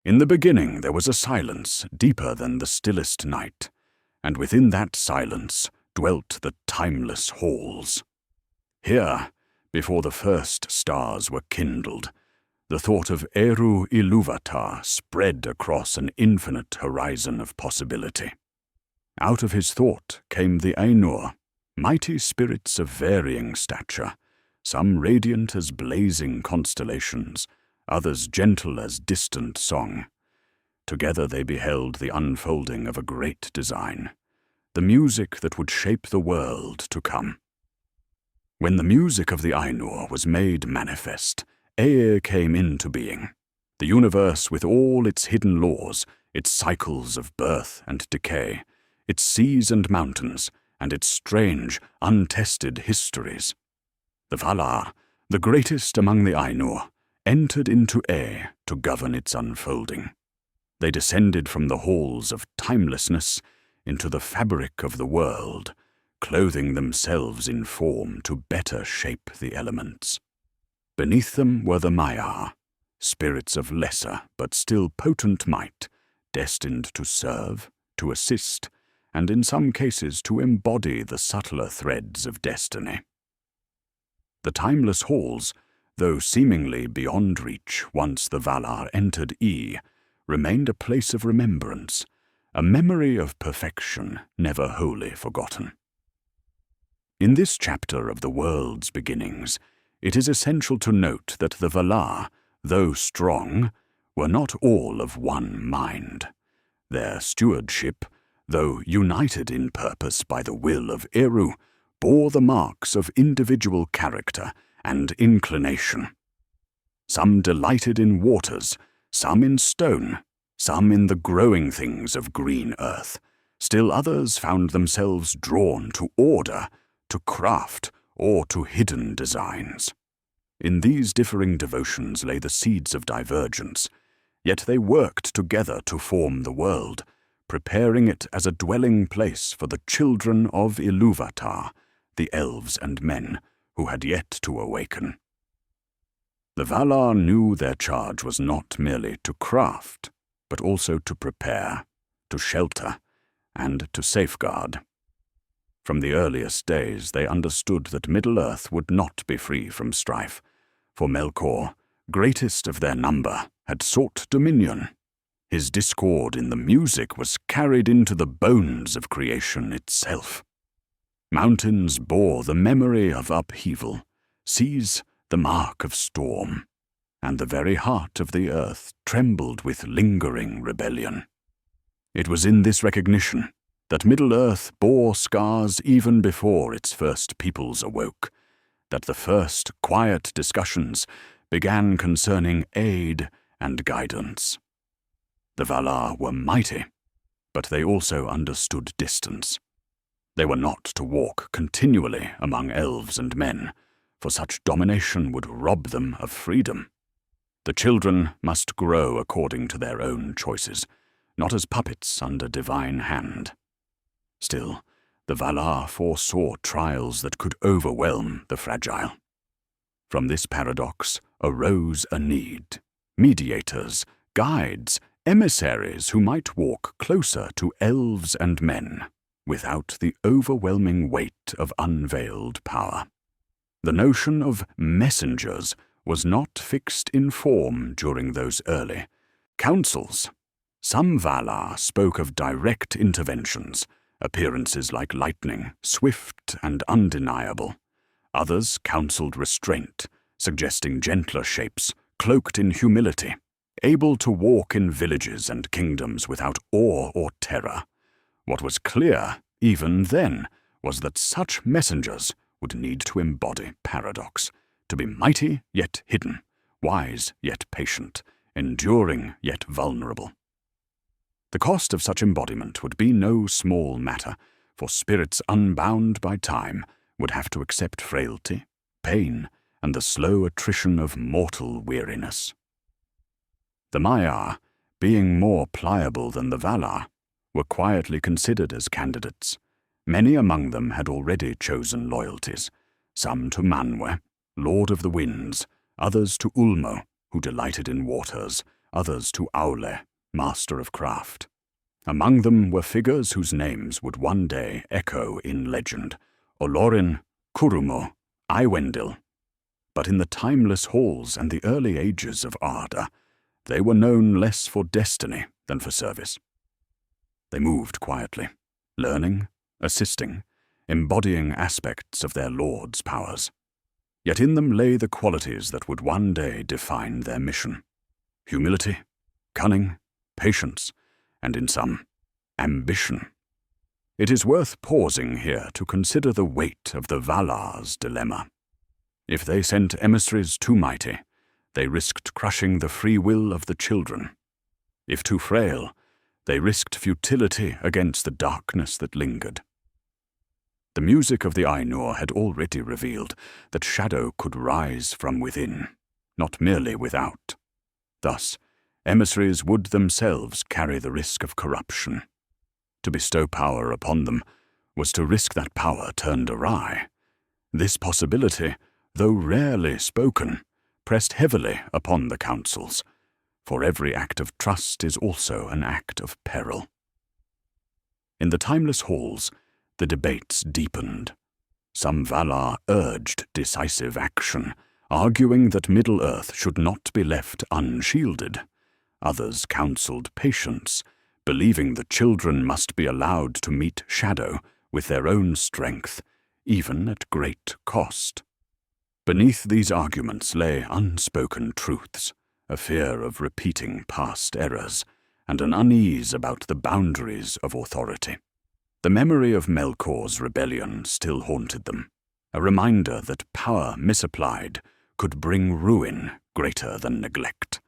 In the beginning there was a silence deeper than the stillest night, and within that silence dwelt the timeless halls. Here, before the first stars were kindled, the thought of Eru Ilúvatar spread across an infinite horizon of possibility. Out of his thought came the Ainur, mighty spirits of varying stature, some radiant as blazing constellations, others gentle as distant song. Together they beheld the unfolding of a great design, the music that would shape the world to come. When the music of the Ainur was made manifest, Ea came into being, the universe with all its hidden laws, its cycles of birth and decay, its seas and mountains, and its strange, untested histories. The Valar, the greatest among the Ainur, entered into Ea to govern its unfolding. They descended from the halls of timelessness into the fabric of the world, clothing themselves in form to better shape the elements. Beneath them were the Maiar, spirits of lesser but still potent might, destined to serve, to assist, and in some cases to embody the subtler threads of destiny. The timeless halls, though seemingly beyond reach once the Valar entered remained a place of remembrance, a memory of perfection never wholly forgotten. In this chapter of the world's beginnings, it is essential to note that the Valar, though strong, were not all of one mind. Their stewardship, though united in purpose by the will of Eru, bore the marks of individual character and inclination. Some delighted in waters, some in stone, some in the growing things of green earth. Still others found themselves drawn to order, to craft, or to hidden designs. In these differing devotions lay the seeds of divergence, yet they worked together to form the world, preparing it as a dwelling place for the children of Ilúvatar, the elves and men who had yet to awaken. The Valar knew their charge was not merely to craft, but also to prepare, to shelter, and to safeguard. From the earliest days they understood that Middle-earth would not be free from strife, for Melkor, greatest of their number, had sought dominion. His discord in the music was carried into the bones of creation itself. Mountains bore the memory of upheaval, seas the mark of storm, and the very heart of the earth trembled with lingering rebellion. It was in this recognition that Middle-earth bore scars even before its first peoples awoke, that the first quiet discussions began concerning aid and guidance. The Valar were mighty, but they also understood distance. They were not to walk continually among elves and men, for such domination would rob them of freedom. The children must grow according to their own choices, not as puppets under divine hand. Still, the Valar foresaw trials that could overwhelm the fragile. From this paradox arose a need: mediators, guides, emissaries who might walk closer to elves and men, without the overwhelming weight of unveiled power. The notion of messengers was not fixed in form during those early councils. Some Valar spoke of direct interventions, appearances like lightning, swift and undeniable. Others counseled restraint, suggesting gentler shapes, cloaked in humility, able to walk in villages and kingdoms without awe or terror. What was clear, even then, was that such messengers would need to embody paradox, to be mighty yet hidden, wise yet patient, enduring yet vulnerable. The cost of such embodiment would be no small matter, for spirits unbound by time would have to accept frailty, pain, and the slow attrition of mortal weariness. The Maiar, being more pliable than the Valar, were quietly considered as candidates. Many among them had already chosen loyalties, some to Manwë, Lord of the Winds, others to Ulmo, who delighted in waters, others to Aule, master of craft. Among them were figures whose names would one day echo in legend: Olorin, Kurumo, Iwendil. But in the timeless halls and the early ages of Arda, they were known less for destiny than for service. They moved quietly, learning, assisting, embodying aspects of their lord's powers. Yet in them lay the qualities that would one day define their mission: humility, cunning, patience, and in some, ambition. It is worth pausing here to consider the weight of the Valar's dilemma. If they sent emissaries too mighty, they risked crushing the free will of the children. If too frail, they risked futility against the darkness that lingered. The music of the Ainur had already revealed that shadow could rise from within, not merely without. Thus, emissaries would themselves carry the risk of corruption. To bestow power upon them was to risk that power turned awry. This possibility, though rarely spoken, pressed heavily upon the councils, for every act of trust is also an act of peril. In the timeless halls, the debates deepened. Some Valar urged decisive action, arguing that Middle-earth should not be left unshielded. Others counseled patience, believing the children must be allowed to meet shadow with their own strength, even at great cost. Beneath these arguments lay unspoken truths, a fear of repeating past errors, and an unease about the boundaries of authority. The memory of Melkor's rebellion still haunted them, a reminder that power misapplied could bring ruin greater than neglect.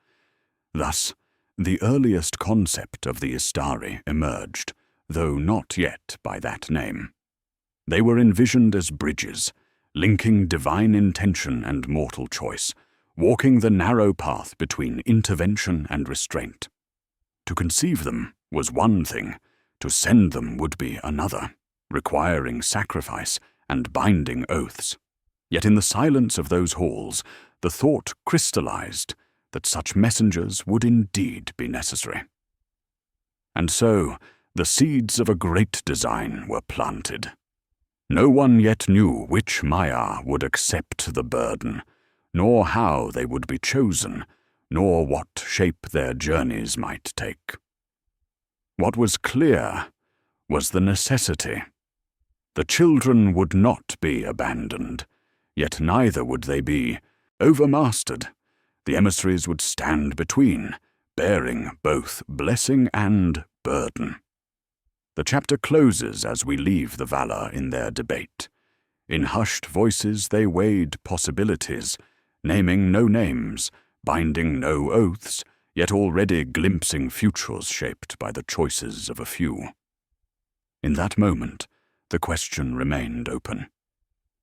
Thus, the earliest concept of the Istari emerged, though not yet by that name. They were envisioned as bridges, linking divine intention and mortal choice, walking the narrow path between intervention and restraint. To conceive them was one thing, to send them would be another, requiring sacrifice and binding oaths. Yet in the silence of those halls, the thought crystallized that such messengers would indeed be necessary. And so, the seeds of a great design were planted. No one yet knew which Maiar would accept the burden, nor how they would be chosen, nor what shape their journeys might take. What was clear was the necessity. The children would not be abandoned, yet neither would they be overmastered. The emissaries would stand between, bearing both blessing and burden. The chapter closes as we leave the Valar in their debate. In hushed voices they weighed possibilities, naming no names, binding no oaths, yet already glimpsing futures shaped by the choices of a few. In that moment, the question remained open.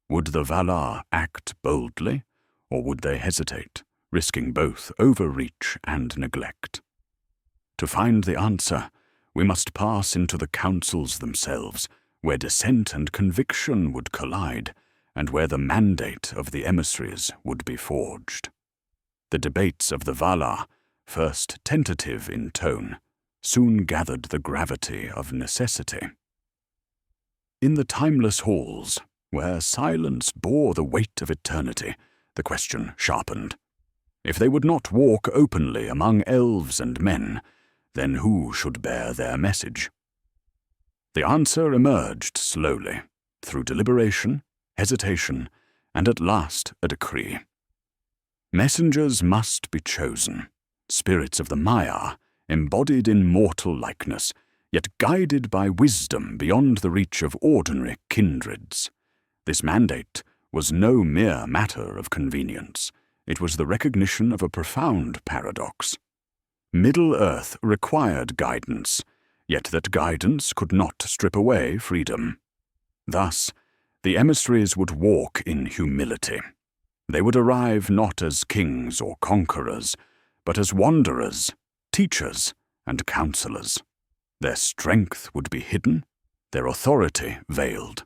Would the Valar act boldly, or would they hesitate, risking both overreach and neglect? To find the answer, we must pass into the councils themselves, where dissent and conviction would collide, and where the mandate of the emissaries would be forged. The debates of the Valar, first tentative in tone, soon gathered the gravity of necessity. In the timeless halls, where silence bore the weight of eternity, the question sharpened. If they would not walk openly among elves and men, then who should bear their message? The answer emerged slowly, through deliberation, hesitation, and at last a decree. Messengers must be chosen, spirits of the Maiar, embodied in mortal likeness, yet guided by wisdom beyond the reach of ordinary kindreds. This mandate was no mere matter of convenience. It was the recognition of a profound paradox. Middle-earth required guidance, yet that guidance could not strip away freedom. Thus, the emissaries would walk in humility. They would arrive not as kings or conquerors, but as wanderers, teachers, and counselors. Their strength would be hidden, their authority veiled.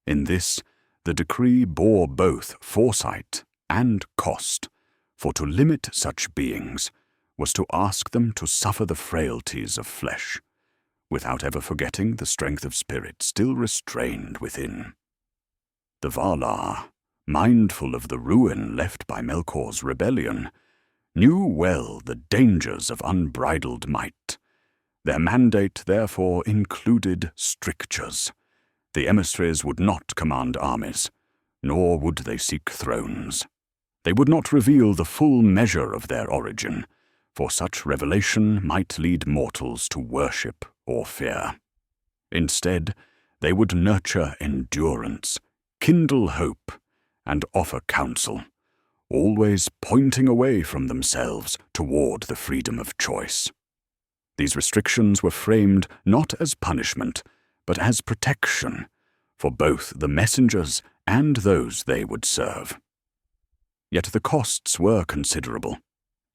In this, the decree bore both foresight and cost, for to limit such beings was to ask them to suffer the frailties of flesh, without ever forgetting the strength of spirit still restrained within. The Valar, mindful of the ruin left by Melkor's rebellion, knew well the dangers of unbridled might. Their mandate therefore included strictures. The emissaries would not command armies, nor would they seek thrones. They would not reveal the full measure of their origin, for such revelation might lead mortals to worship or fear. Instead, they would nurture endurance, kindle hope, and offer counsel, always pointing away from themselves toward the freedom of choice. These restrictions were framed not as punishment, but as protection for both the messengers and those they would serve. Yet the costs were considerable.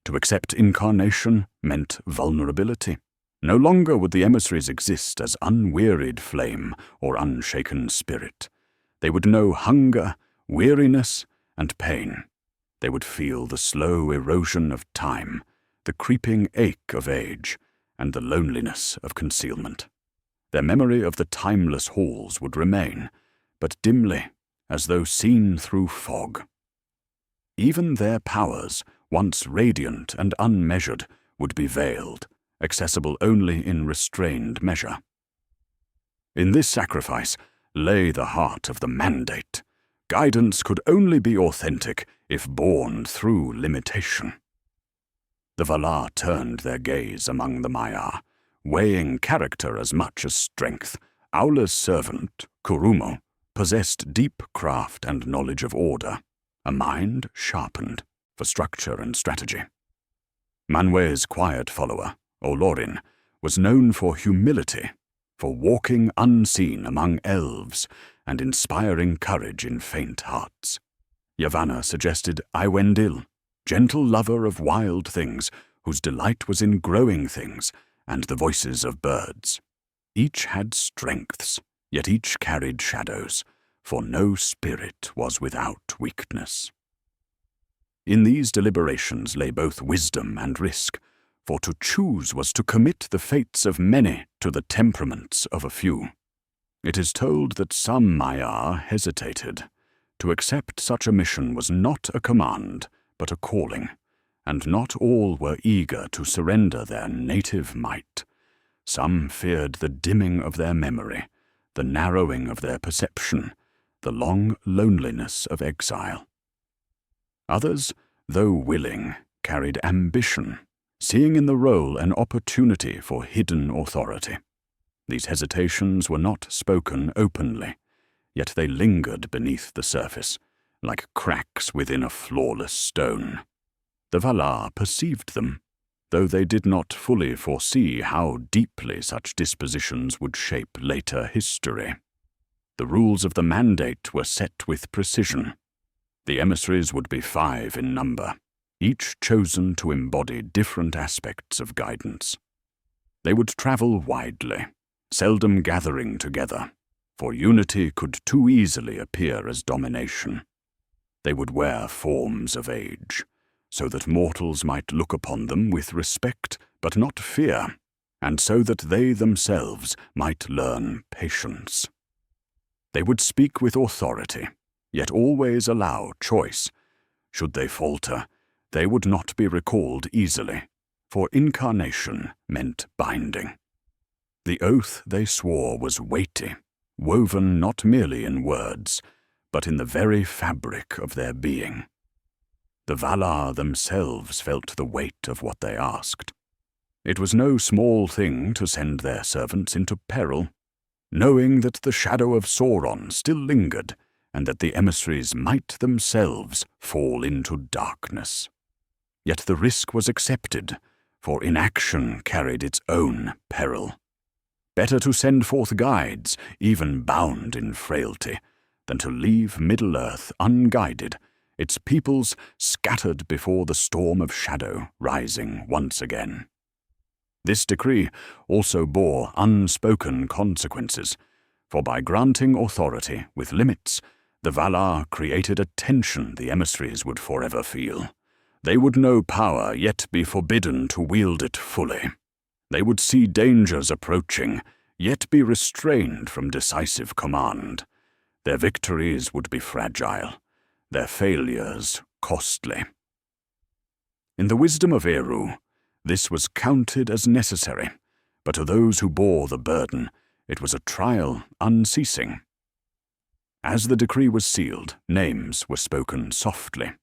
To accept incarnation meant vulnerability. No longer would the emissaries exist as unwearied flame or unshaken spirit. They would know hunger, weariness, and pain. They would feel the slow erosion of time, the creeping ache of age, and the loneliness of concealment. Their memory of the timeless halls would remain, but dimly, as though seen through fog. Even their powers, once radiant and unmeasured, would be veiled, accessible only in restrained measure. In this sacrifice lay the heart of the mandate. Guidance could only be authentic if born through limitation. The Valar turned their gaze among the Maiar, weighing character as much as strength. Aula's servant, Kurumo, possessed deep craft and knowledge of order, a mind sharpened for structure and strategy. Manwë's quiet follower, Olorin, was known for humility, for walking unseen among elves and inspiring courage in faint hearts. Yavanna suggested Iwendil, gentle lover of wild things, whose delight was in growing things and the voices of birds. Each had strengths, yet each carried shadows, for no spirit was without weakness. In these deliberations lay both wisdom and risk, for to choose was to commit the fates of many to the temperaments of a few. It is told that some Maiar hesitated. To accept such a mission was not a command, but a calling, and not all were eager to surrender their native might. Some feared the dimming of their memory, the narrowing of their perception, the long loneliness of exile. Others, though willing, carried ambition, seeing in the role an opportunity for hidden authority. These hesitations were not spoken openly, yet they lingered beneath the surface, like cracks within a flawless stone. The Valar perceived them, though they did not fully foresee how deeply such dispositions would shape later history. The rules of the mandate were set with precision. The emissaries would be 5 in number, each chosen to embody different aspects of guidance. They would travel widely, seldom gathering together, for unity could too easily appear as domination. They would wear forms of age, so that mortals might look upon them with respect but not fear, and so that they themselves might learn patience. They would speak with authority, yet always allow choice. Should they falter, they would not be recalled easily, for incarnation meant binding. The oath they swore was weighty, woven not merely in words, but in the very fabric of their being. The Valar themselves felt the weight of what they asked. It was no small thing to send their servants into peril, knowing that the shadow of Sauron still lingered, and that the emissaries might themselves fall into darkness. Yet the risk was accepted, for inaction carried its own peril. Better to send forth guides, even bound in frailty, than to leave Middle-earth unguided, its peoples scattered before the storm of shadow rising once again. This decree also bore unspoken consequences, for by granting authority with limits, the Valar created a tension the emissaries would forever feel, They would know power, yet be forbidden to wield it fully. They would see dangers approaching, yet be restrained from decisive command. Their victories would be fragile, their failures costly. In the wisdom of Eru, this was counted as necessary, but to those who bore the burden, it was a trial unceasing. As the decree was sealed, names were spoken softly.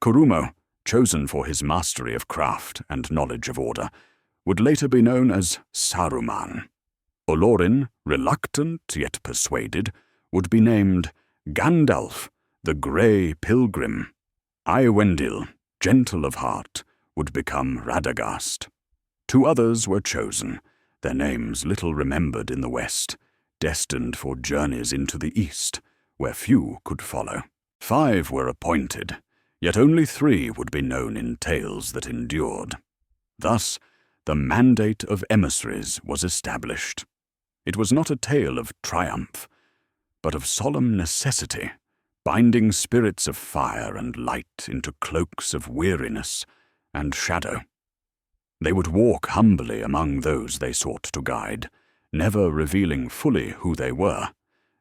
Kurumo, chosen for his mastery of craft and knowledge of order, would later be known as Saruman. Olorin, reluctant yet persuaded, would be named Gandalf, the Grey Pilgrim. Iwendil, gentle of heart, would become Radagast. 2 others were chosen, their names little remembered in the West, destined for journeys into the East, where few could follow. 5 were appointed, yet only 3 would be known in tales that endured. Thus, the mandate of emissaries was established. It was not a tale of triumph, but of solemn necessity, binding spirits of fire and light into cloaks of weariness and shadow. They would walk humbly among those they sought to guide, never revealing fully who they were,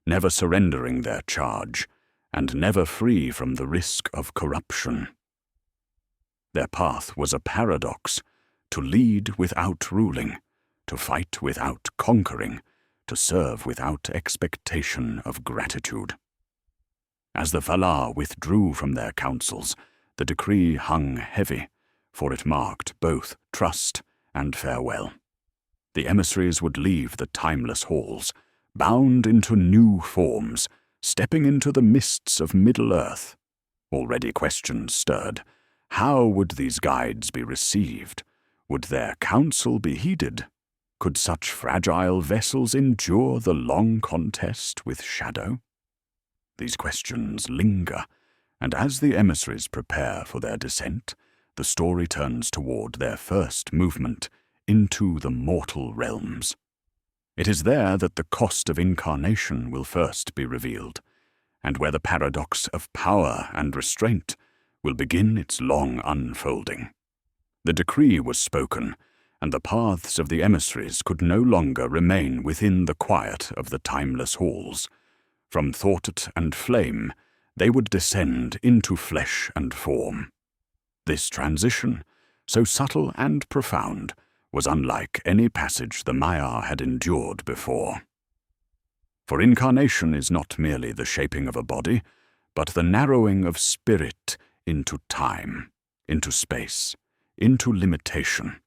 never surrendering their charge, and never free from the risk of corruption. Their path was a paradox: to lead without ruling, to fight without conquering, to serve without expectation of gratitude. As the Valar withdrew from their councils, the decree hung heavy, for it marked both trust and farewell. The emissaries would leave the timeless halls, bound into new forms, stepping into the mists of Middle-earth. Already questions stirred. How would these guides be received? Would their counsel be heeded? Could such fragile vessels endure the long contest with shadow? These questions linger, and as the emissaries prepare for their descent, the story turns toward their first movement into the mortal realms. It is there that the cost of incarnation will first be revealed, and where the paradox of power and restraint will begin its long unfolding. The decree was spoken, and the paths of the emissaries could no longer remain within the quiet of the timeless halls. From thought and flame, they would descend into flesh and form. This transition, so subtle and profound, was unlike any passage the Maiar had endured before. For incarnation is not merely the shaping of a body, but the narrowing of spirit into time, into space, into limitation.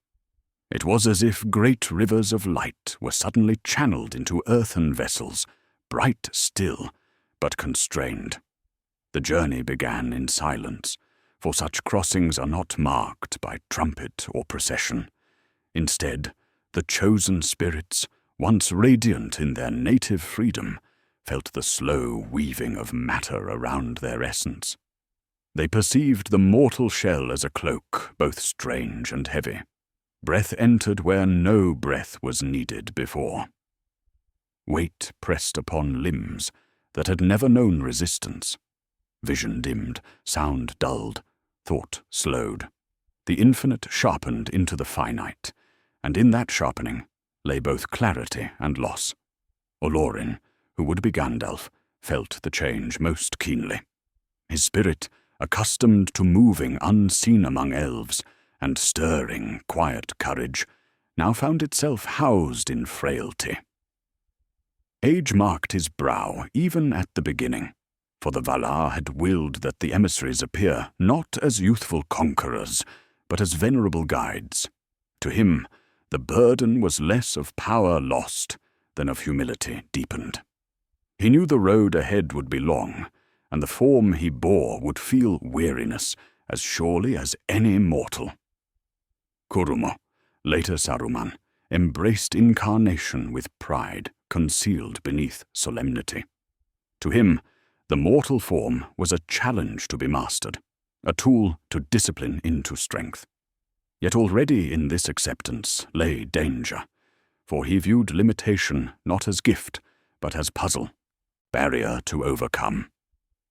It was as if great rivers of light were suddenly channeled into earthen vessels, bright still, but constrained. The journey began in silence, for such crossings are not marked by trumpet or procession. Instead, the chosen spirits, once radiant in their native freedom, felt the slow weaving of matter around their essence. They perceived the mortal shell as a cloak, both strange and heavy. Breath entered where no breath was needed before. Weight pressed upon limbs that had never known resistance. Vision dimmed, sound dulled, thought slowed. The infinite sharpened into the finite, and in that sharpening lay both clarity and loss. Olorin, who would be Gandalf, felt the change most keenly. His spirit, accustomed to moving unseen among elves, and stirring, quiet courage, now found itself housed in frailty. Age marked his brow even at the beginning, for the Valar had willed that the emissaries appear not as youthful conquerors, but as venerable guides. To him, the burden was less of power lost than of humility deepened. He knew the road ahead would be long, and the form he bore would feel weariness as surely as any mortal. Kurumo, later Saruman, embraced incarnation with pride concealed beneath solemnity. To him, the mortal form was a challenge to be mastered, a tool to discipline into strength. Yet already in this acceptance lay danger, for he viewed limitation not as gift, but as puzzle, barrier to overcome.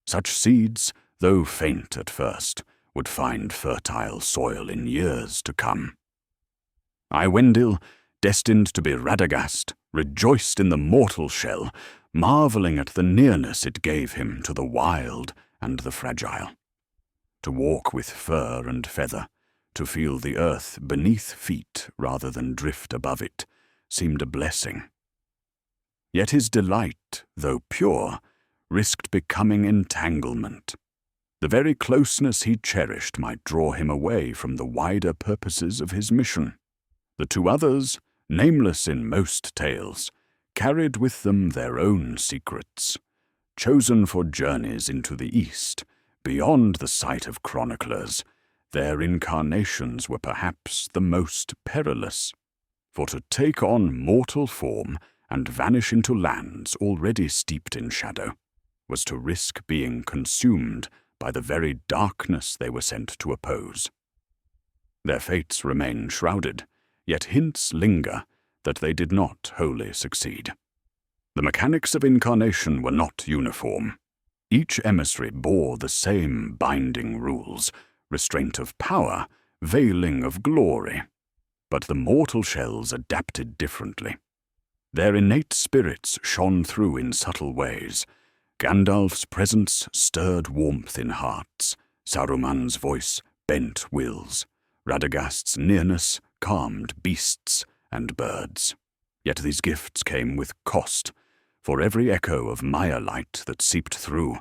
Such seeds, though faint at first, would find fertile soil in years to come. Wendil, destined to be Radagast, rejoiced in the mortal shell, marvelling at the nearness it gave him to the wild and the fragile. To walk with fur and feather, to feel the earth beneath feet rather than drift above it, seemed a blessing. Yet his delight, though pure, risked becoming entanglement. The very closeness he cherished might draw him away from the wider purposes of his mission. The two others, nameless in most tales, carried with them their own secrets, chosen for journeys into the east, beyond the sight of chroniclers. Their incarnations were perhaps the most perilous, for to take on mortal form and vanish into lands already steeped in shadow was to risk being consumed by the very darkness they were sent to oppose. Their fates remain shrouded, yet hints linger that they did not wholly succeed. The mechanics of incarnation were not uniform. Each emissary bore the same binding rules, restraint of power, veiling of glory, but the mortal shells adapted differently. Their innate spirits shone through in subtle ways. Gandalf's presence stirred warmth in hearts, Saruman's voice bent wills, Radagast's nearness calmed beasts and birds. Yet these gifts came with cost. For every echo of Maya light that seeped through,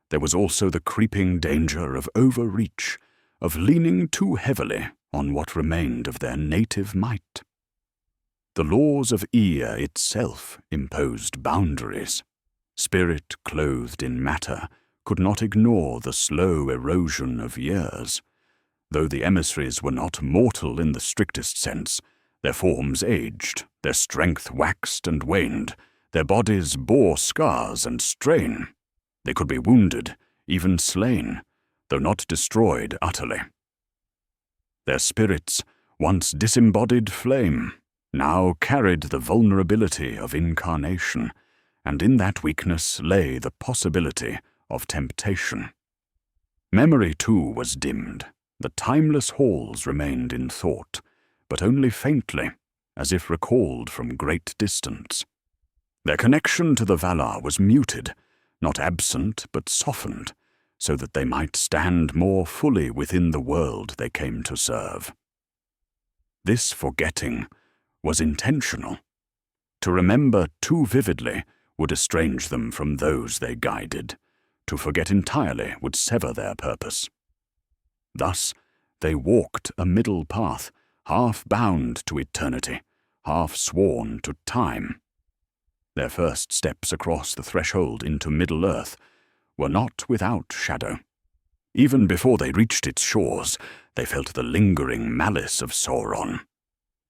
there was also the creeping danger of overreach, of leaning too heavily on what remained of their native might. The laws of Ea itself imposed boundaries. Spirit clothed in matter could not ignore the slow erosion of years. Though the emissaries were not mortal in the strictest sense, their forms aged, their strength waxed and waned, their bodies bore scars and strain. They could be wounded, even slain, though not destroyed utterly. Their spirits, once disembodied flame, now carried the vulnerability of incarnation, and in that weakness lay the possibility of temptation. Memory, too, was dimmed. The timeless halls remained in thought, but only faintly, as if recalled from great distance. Their connection to the Valar was muted, not absent but softened, so that they might stand more fully within the world they came to serve. This forgetting was intentional. To remember too vividly would estrange them from those they guided. To forget entirely would sever their purpose. Thus, they walked a middle path, half bound to eternity, half sworn to time. Their first steps across the threshold into Middle-earth were not without shadow. Even before they reached its shores, they felt the lingering malice of Sauron.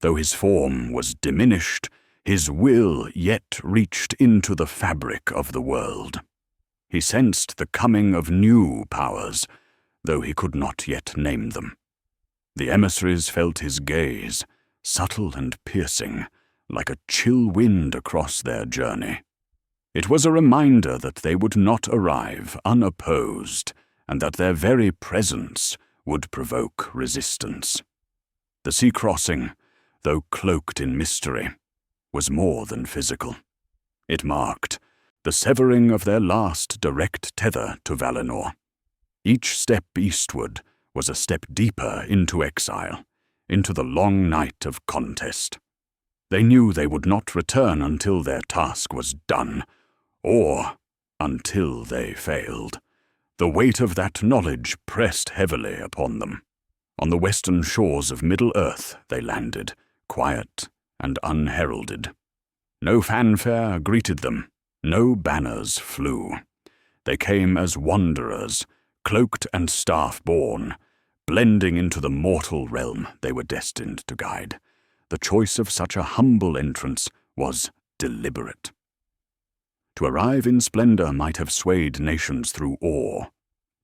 Though his form was diminished, his will yet reached into the fabric of the world. He sensed the coming of new powers, though he could not yet name them. The emissaries felt his gaze, subtle and piercing, like a chill wind across their journey. It was a reminder that they would not arrive unopposed, and that their very presence would provoke resistance. The sea crossing, though cloaked in mystery, was more than physical. It marked the severing of their last direct tether to Valinor. Each step eastward was a step deeper into exile, into the long night of contest. They knew they would not return until their task was done, or until they failed. The weight of that knowledge pressed heavily upon them. On the western shores of Middle-earth they landed, quiet and unheralded. No fanfare greeted them, no banners flew. They came as wanderers, cloaked and staff-borne, blending into the mortal realm they were destined to guide. The choice of such a humble entrance was deliberate. To arrive in splendor might have swayed nations through awe,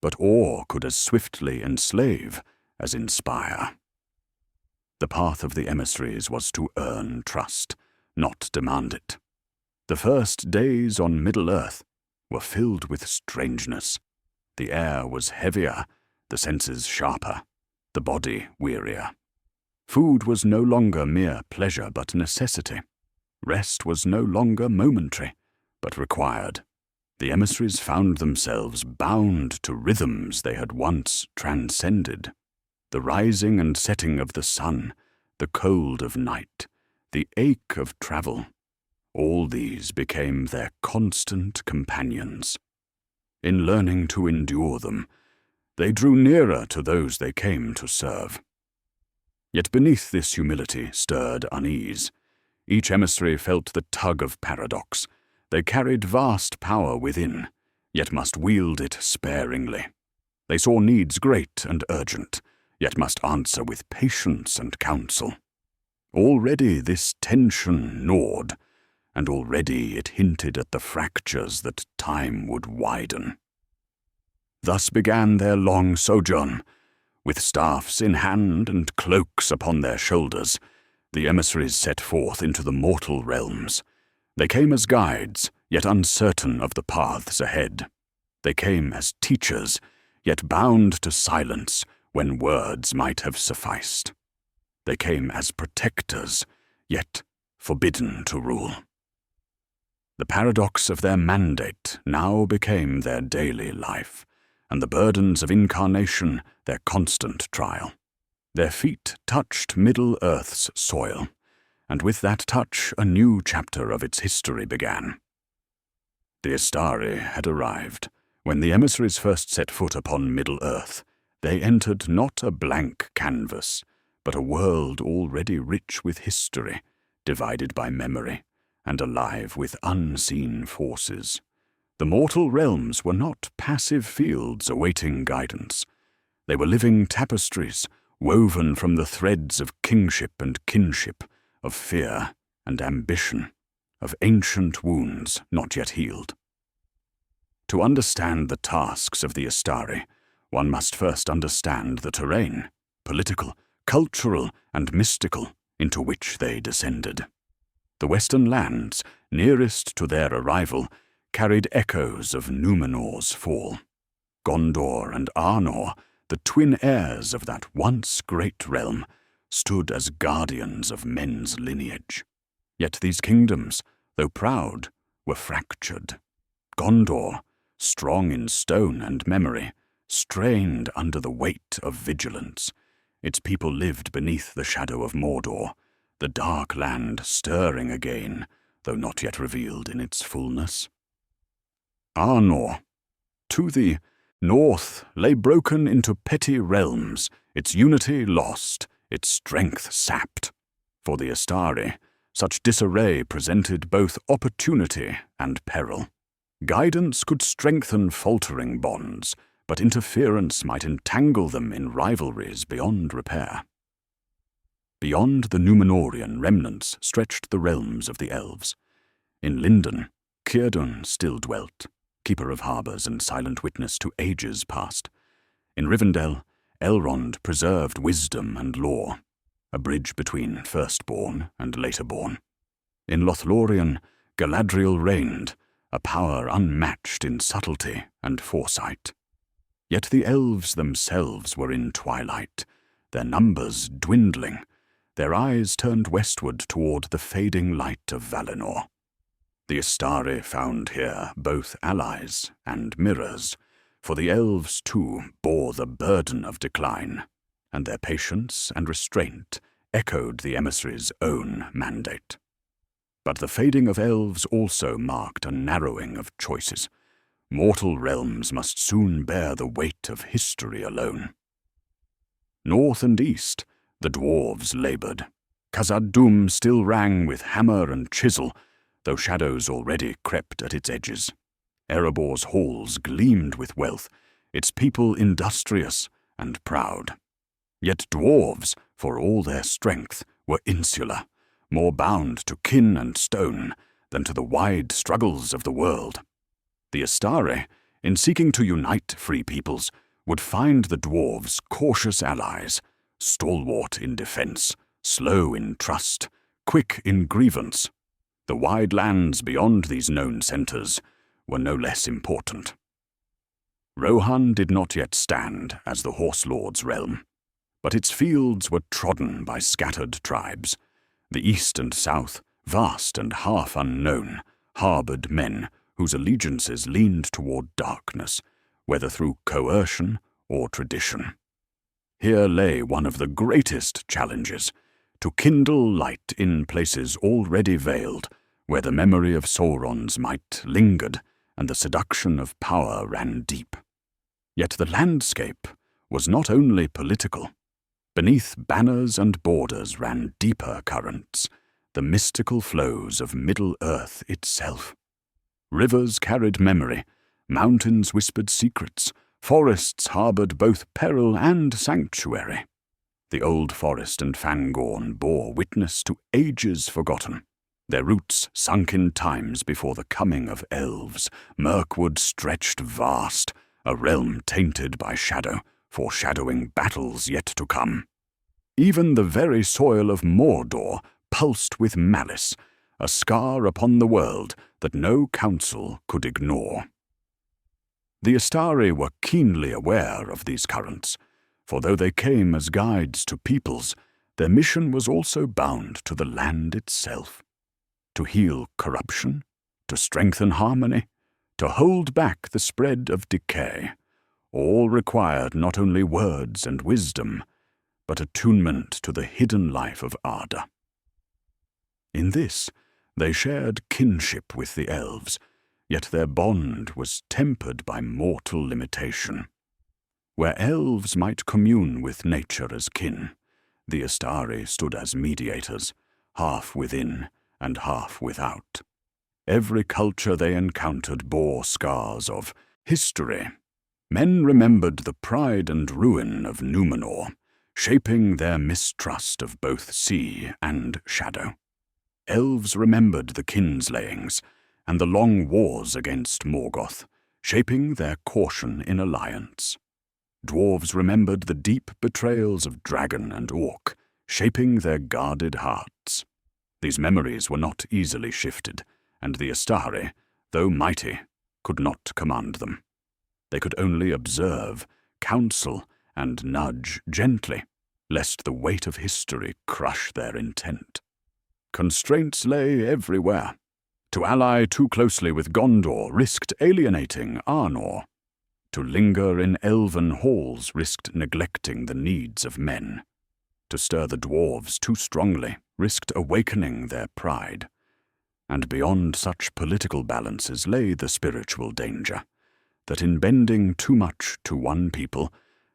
but awe could as swiftly enslave as inspire. The path of the emissaries was to earn trust, not demand it. The first days on Middle-earth were filled with strangeness. The air was heavier, the senses sharper, the body wearier. Food was no longer mere pleasure but necessity. Rest was no longer momentary, but required. The emissaries found themselves bound to rhythms they had once transcended. The rising and setting of the sun, the cold of night, the ache of travel, all these became their constant companions. In learning to endure them, they drew nearer to those they came to serve. Yet beneath this humility stirred unease. Each emissary felt the tug of paradox. They carried vast power within, yet must wield it sparingly. They saw needs great and urgent, yet must answer with patience and counsel. Already this tension gnawed, and already it hinted at the fractures that time would widen. Thus began their long sojourn. With staffs in hand and cloaks upon their shoulders, the emissaries set forth into the mortal realms. They came as guides, yet uncertain of the paths ahead. They came as teachers, yet bound to silence when words might have sufficed. They came as protectors, yet forbidden to rule. The paradox of their mandate now became their daily life, and the burdens of incarnation their constant trial. Their feet touched Middle-earth's soil, and with that touch a new chapter of its history began. The Istari had arrived. When the emissaries first set foot upon Middle-earth, they entered not a blank canvas, but a world already rich with history, divided by memory, and alive with unseen forces. The mortal realms were not passive fields awaiting guidance. They were living tapestries, woven from the threads of kingship and kinship, of fear and ambition, of ancient wounds not yet healed. To understand the tasks of the Istari, one must first understand the terrain, political, cultural, and mystical, into which they descended. The western lands, nearest to their arrival, carried echoes of Númenor's fall. Gondor and Arnor, the twin heirs of that once great realm, stood as guardians of men's lineage. Yet these kingdoms, though proud, were fractured. Gondor, strong in stone and memory, strained under the weight of vigilance. Its people lived beneath the shadow of Mordor, the dark land stirring again, though not yet revealed in its fullness. Arnor, to the north, lay broken into petty realms, its unity lost, its strength sapped. For the Istari, such disarray presented both opportunity and peril. Guidance could strengthen faltering bonds, but interference might entangle them in rivalries beyond repair. Beyond the Númenorian remnants stretched the realms of the elves. In Lindon, Círdan still dwelt, keeper of harbours and silent witness to ages past. In Rivendell, Elrond preserved wisdom and lore, a bridge between firstborn and later-born. In Lothlorien, Galadriel reigned, a power unmatched in subtlety and foresight. Yet the elves themselves were in twilight, their numbers dwindling, their eyes turned westward toward the fading light of Valinor. The Istari found here both allies and mirrors, for the elves too bore the burden of decline, and their patience and restraint echoed the emissary's own mandate. But the fading of elves also marked a narrowing of choices. Mortal realms must soon bear the weight of history alone. North and east, the dwarves laboured. Khazad-dûm still rang with hammer and chisel, though shadows already crept at its edges. Erebor's halls gleamed with wealth, its people industrious and proud. Yet dwarves, for all their strength, were insular, more bound to kin and stone than to the wide struggles of the world. The Istari, in seeking to unite free peoples, would find the dwarves cautious allies, stalwart in defence, slow in trust, quick in grievance. The wide lands beyond these known centres were no less important. Rohan did not yet stand as the Horse Lord's realm, but its fields were trodden by scattered tribes. The east and south, vast and half unknown, harboured men whose allegiances leaned toward darkness, whether through coercion or tradition. Here lay one of the greatest challenges, to kindle light in places already veiled, where the memory of Sauron's might lingered and the seduction of power ran deep. Yet the landscape was not only political. Beneath banners and borders ran deeper currents, the mystical flows of Middle-earth itself. Rivers carried memory, mountains whispered secrets, forests harboured both peril and sanctuary. The old forest and Fangorn bore witness to ages forgotten, their roots sunk in times before the coming of elves. Mirkwood stretched vast, a realm tainted by shadow, foreshadowing battles yet to come. Even the very soil of Mordor pulsed with malice, a scar upon the world that no council could ignore. The Istari were keenly aware of these currents, for though they came as guides to peoples, their mission was also bound to the land itself. To heal corruption, to strengthen harmony, to hold back the spread of decay, all required not only words and wisdom, but attunement to the hidden life of Arda. In this, they shared kinship with the elves, yet their bond was tempered by mortal limitation. Where elves might commune with nature as kin, the Istari stood as mediators, half within and half without. Every culture they encountered bore scars of history. Men remembered the pride and ruin of Númenor, shaping their mistrust of both sea and shadow. Elves remembered the kinslayings and the long wars against Morgoth, shaping their caution in alliance. Dwarves remembered the deep betrayals of dragon and orc, shaping their guarded hearts. These memories were not easily shifted, and the Istari, though mighty, could not command them. They could only observe, counsel, and nudge gently, lest the weight of history crush their intent. Constraints lay everywhere. To ally too closely with Gondor risked alienating Arnor. To linger in elven halls risked neglecting the needs of men. To stir the dwarves too strongly risked awakening their pride. And beyond such political balances lay the spiritual danger, that in bending too much to one people,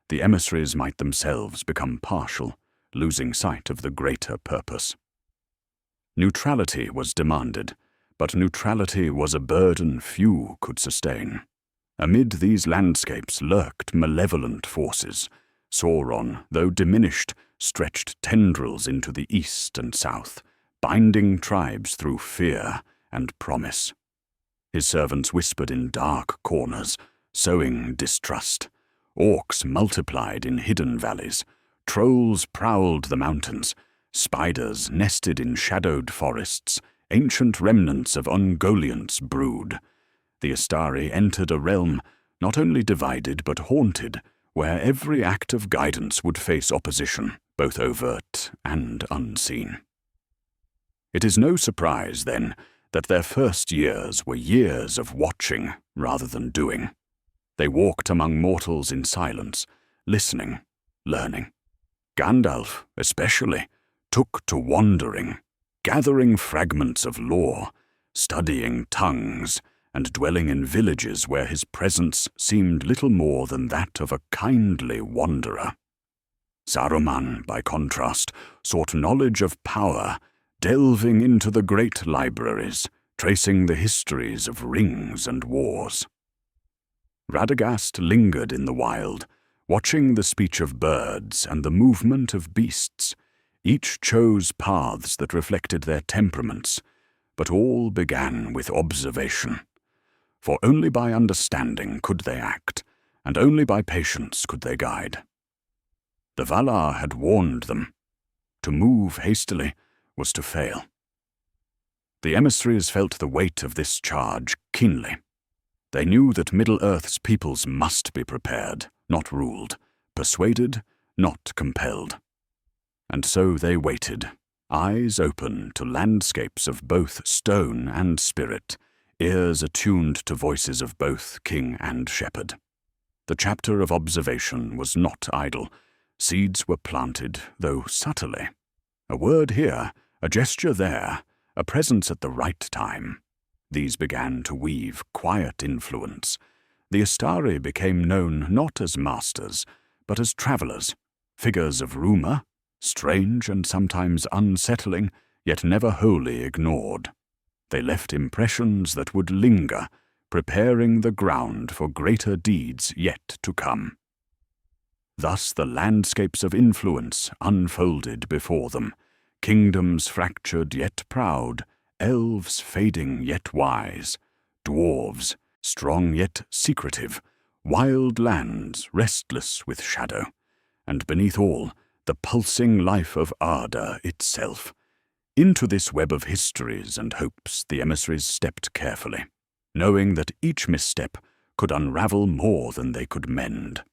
the emissaries might themselves become partial, losing sight of the greater purpose. Neutrality was demanded, but neutrality was a burden few could sustain. Amid these landscapes lurked malevolent forces. Sauron, though diminished, stretched tendrils into the east and south, binding tribes through fear and promise. His servants whispered in dark corners, sowing distrust. Orcs multiplied in hidden valleys. Trolls prowled the mountains. Spiders nested in shadowed forests. Ancient remnants of Ungoliant's brood. The Istari entered a realm not only divided but haunted, where every act of guidance would face opposition, both overt and unseen. It is no surprise, then, that their first years were years of watching rather than doing. They walked among mortals in silence, listening, learning. Gandalf, especially, took to wandering, gathering fragments of lore, studying tongues, and dwelling in villages where his presence seemed little more than that of a kindly wanderer. Saruman, by contrast, sought knowledge of power, delving into the great libraries, tracing the histories of rings and wars. Radagast lingered in the wild, watching the speech of birds and the movement of beasts. Each chose paths that reflected their temperaments, but all began with observation. For only by understanding could they act, and only by patience could they guide. The Valar had warned them. To move hastily was to fail. The emissaries felt the weight of this charge keenly. They knew that Middle-earth's peoples must be prepared, not ruled, persuaded, not compelled. And so they waited, eyes open to landscapes of both stone and spirit, ears attuned to voices of both king and shepherd. The chapter of observation was not idle. Seeds were planted, though subtly. A word here, a gesture there, a presence at the right time. These began to weave quiet influence. The Istari became known not as masters, but as travelers, figures of rumor, strange and sometimes unsettling, yet never wholly ignored. They left impressions that would linger, preparing the ground for greater deeds yet to come. Thus the landscapes of influence unfolded before them, kingdoms fractured yet proud, elves fading yet wise, dwarves strong yet secretive, wild lands restless with shadow, and beneath all, the pulsing life of ardor itself. Into this web of histories and hopes the emissaries stepped carefully, knowing that each misstep could unravel more than they could mend.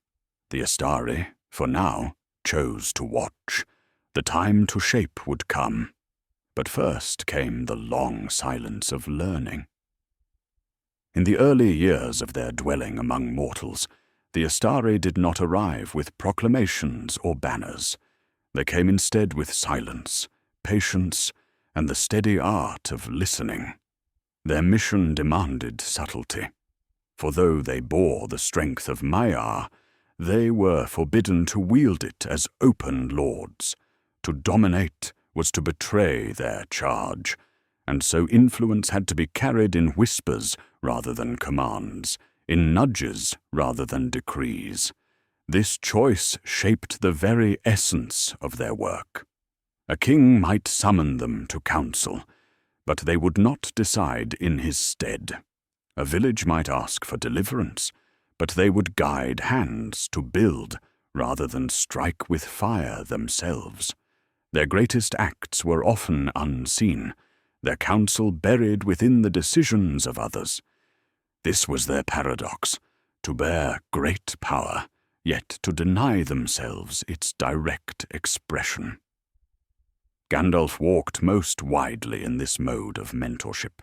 The Istari, for now, chose to watch. The time to shape would come. But first came the long silence of learning. In the early years of their dwelling among mortals, the Istari did not arrive with proclamations or banners. They came instead with silence, patience, and the steady art of listening. Their mission demanded subtlety, for though they bore the strength of Maiar, they were forbidden to wield it as open lords. To dominate was to betray their charge, and so influence had to be carried in whispers rather than commands, in nudges rather than decrees. This choice shaped the very essence of their work. A king might summon them to council, but they would not decide in his stead. A village might ask for deliverance, but they would guide hands to build rather than strike with fire themselves. Their greatest acts were often unseen, their counsel buried within the decisions of others. This was their paradox, to bear great power, yet to deny themselves its direct expression. Gandalf walked most widely in this mode of mentorship.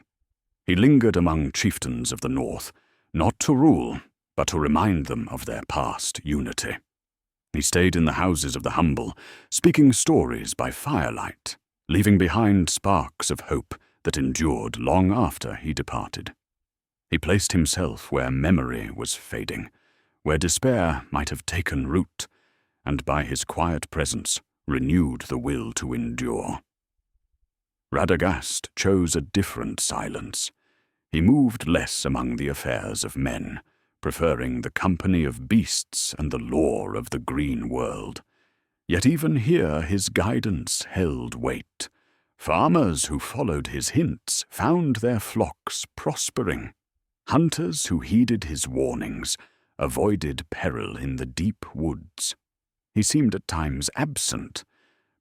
He lingered among chieftains of the north, not to rule, but to remind them of their past unity. He stayed in the houses of the humble, speaking stories by firelight, leaving behind sparks of hope that endured long after he departed. He placed himself where memory was fading, where despair might have taken root, and by his quiet presence renewed the will to endure. Radagast chose a different silence. He moved less among the affairs of men, preferring the company of beasts and the lore of the green world. Yet even here his guidance held weight. Farmers who followed his hints found their flocks prospering. Hunters who heeded his warnings avoided peril in the deep woods. He seemed at times absent,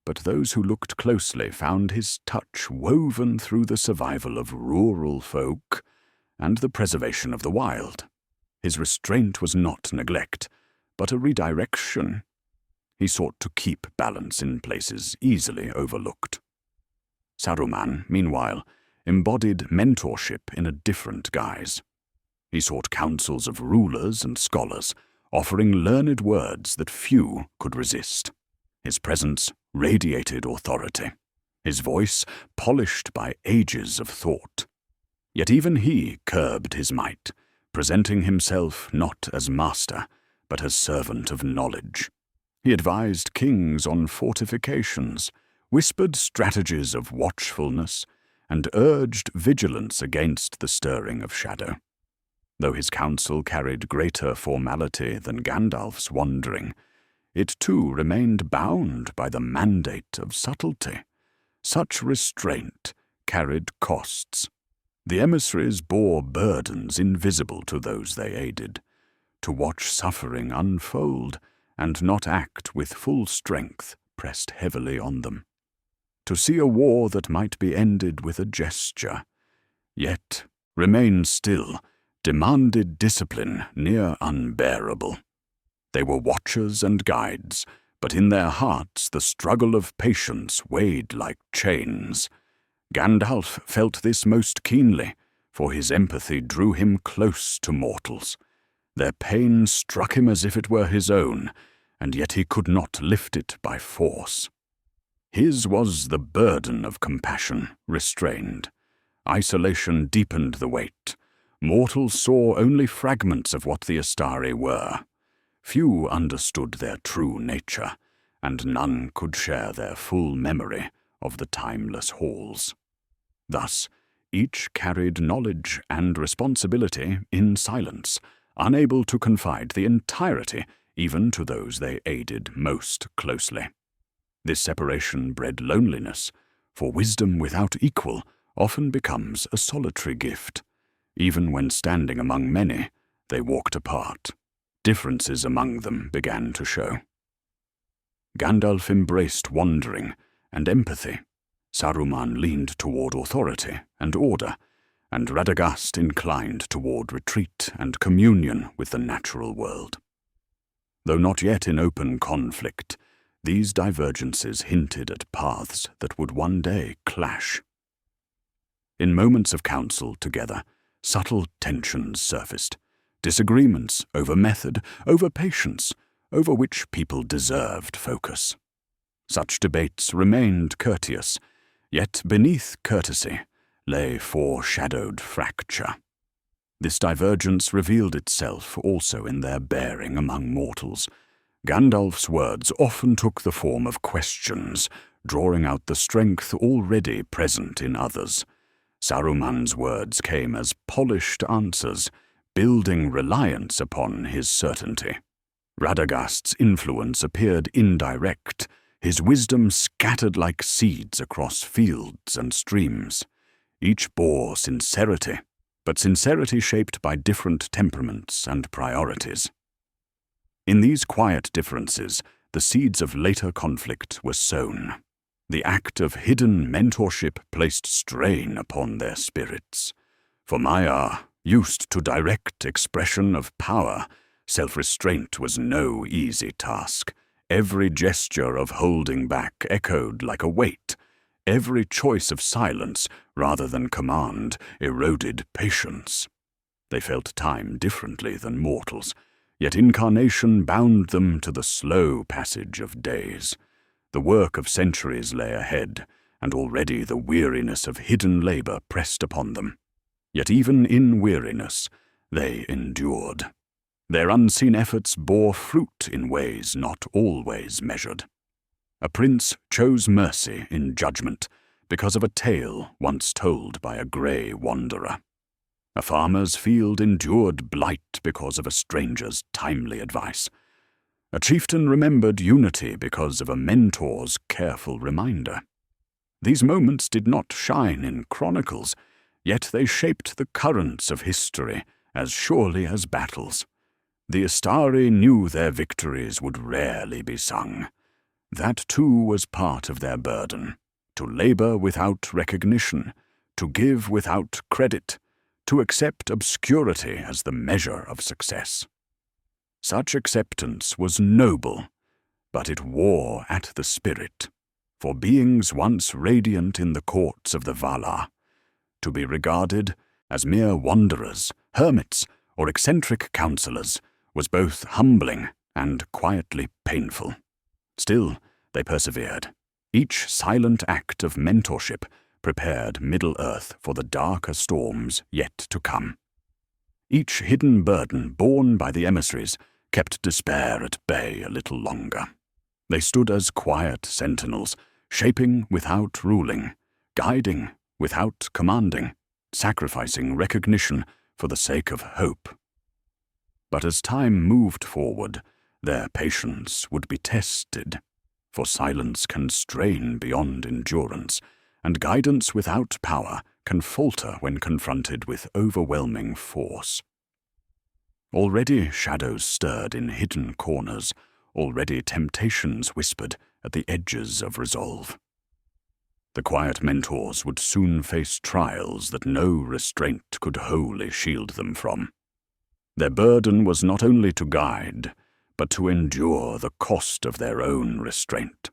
but those who looked closely found his touch woven through the survival of rural folk and the preservation of the wild. His restraint was not neglect, but a redirection. He sought to keep balance in places easily overlooked. Saruman, meanwhile, embodied mentorship in a different guise. He sought counsels of rulers and scholars, offering learned words that few could resist. His presence radiated authority, his voice polished by ages of thought. Yet even he curbed his might, presenting himself not as master, but as servant of knowledge. He advised kings on fortifications, whispered strategies of watchfulness, and urged vigilance against the stirring of shadow. Though his counsel carried greater formality than Gandalf's wandering, it too remained bound by the mandate of subtlety. Such restraint carried costs. The emissaries bore burdens invisible to those they aided. To watch suffering unfold and not act with full strength pressed heavily on them. To see a war that might be ended with a gesture, yet remain still, demanded discipline near unbearable. They were watchers and guides, but in their hearts the struggle of patience weighed like chains. Gandalf felt this most keenly, for his empathy drew him close to mortals. Their pain struck him as if it were his own, and yet he could not lift it by force. His was the burden of compassion, restrained. Isolation deepened the weight. Mortals saw only fragments of what the Istari were. Few understood their true nature, and none could share their full memory of the timeless halls. Thus, each carried knowledge and responsibility in silence, unable to confide the entirety even to those they aided most closely. This separation bred loneliness, for wisdom without equal often becomes a solitary gift. Even when standing among many, they walked apart. Differences among them began to show. Gandalf embraced wandering and empathy. Saruman leaned toward authority and order, and Radagast inclined toward retreat and communion with the natural world. Though not yet in open conflict, these divergences hinted at paths that would one day clash. In moments of counsel together, subtle tensions surfaced, disagreements over method, over patience, over which people deserved focus. Such debates remained courteous, yet beneath courtesy lay foreshadowed fracture. This divergence revealed itself also in their bearing among mortals. Gandalf's words often took the form of questions, drawing out the strength already present in others. Saruman's words came as polished answers, building reliance upon his certainty. Radagast's influence appeared indirect, his wisdom scattered like seeds across fields and streams. Each bore sincerity, but sincerity shaped by different temperaments and priorities. In these quiet differences, the seeds of later conflict were sown. The act of hidden mentorship placed strain upon their spirits. For Maiar, used to direct expression of power, self-restraint was no easy task. Every gesture of holding back echoed like a weight. Every choice of silence, rather than command, eroded patience. They felt time differently than mortals, yet incarnation bound them to the slow passage of days. The work of centuries lay ahead, and already the weariness of hidden labor pressed upon them. Yet even in weariness, they endured. Their unseen efforts bore fruit in ways not always measured. A prince chose mercy in judgment because of a tale once told by a grey wanderer. A farmer's field endured blight because of a stranger's timely advice. A chieftain remembered unity because of a mentor's careful reminder. These moments did not shine in chronicles, yet they shaped the currents of history as surely as battles. The Istari knew their victories would rarely be sung. That too was part of their burden, to labor without recognition, to give without credit, to accept obscurity as the measure of success. Such acceptance was noble, but it wore at the spirit, for beings once radiant in the courts of the Valar, to be regarded as mere wanderers, hermits, or eccentric counselors was both humbling and quietly painful. Still, they persevered. Each silent act of mentorship prepared Middle-earth for the darker storms yet to come. Each hidden burden borne by the emissaries kept despair at bay a little longer. They stood as quiet sentinels, shaping without ruling, guiding without commanding, sacrificing recognition for the sake of hope. But as time moved forward, their patience would be tested, for silence can strain beyond endurance, and guidance without power can falter when confronted with overwhelming force. Already shadows stirred in hidden corners, already temptations whispered at the edges of resolve. The quiet mentors would soon face trials that no restraint could wholly shield them from. Their burden was not only to guide, but to endure the cost of their own restraint.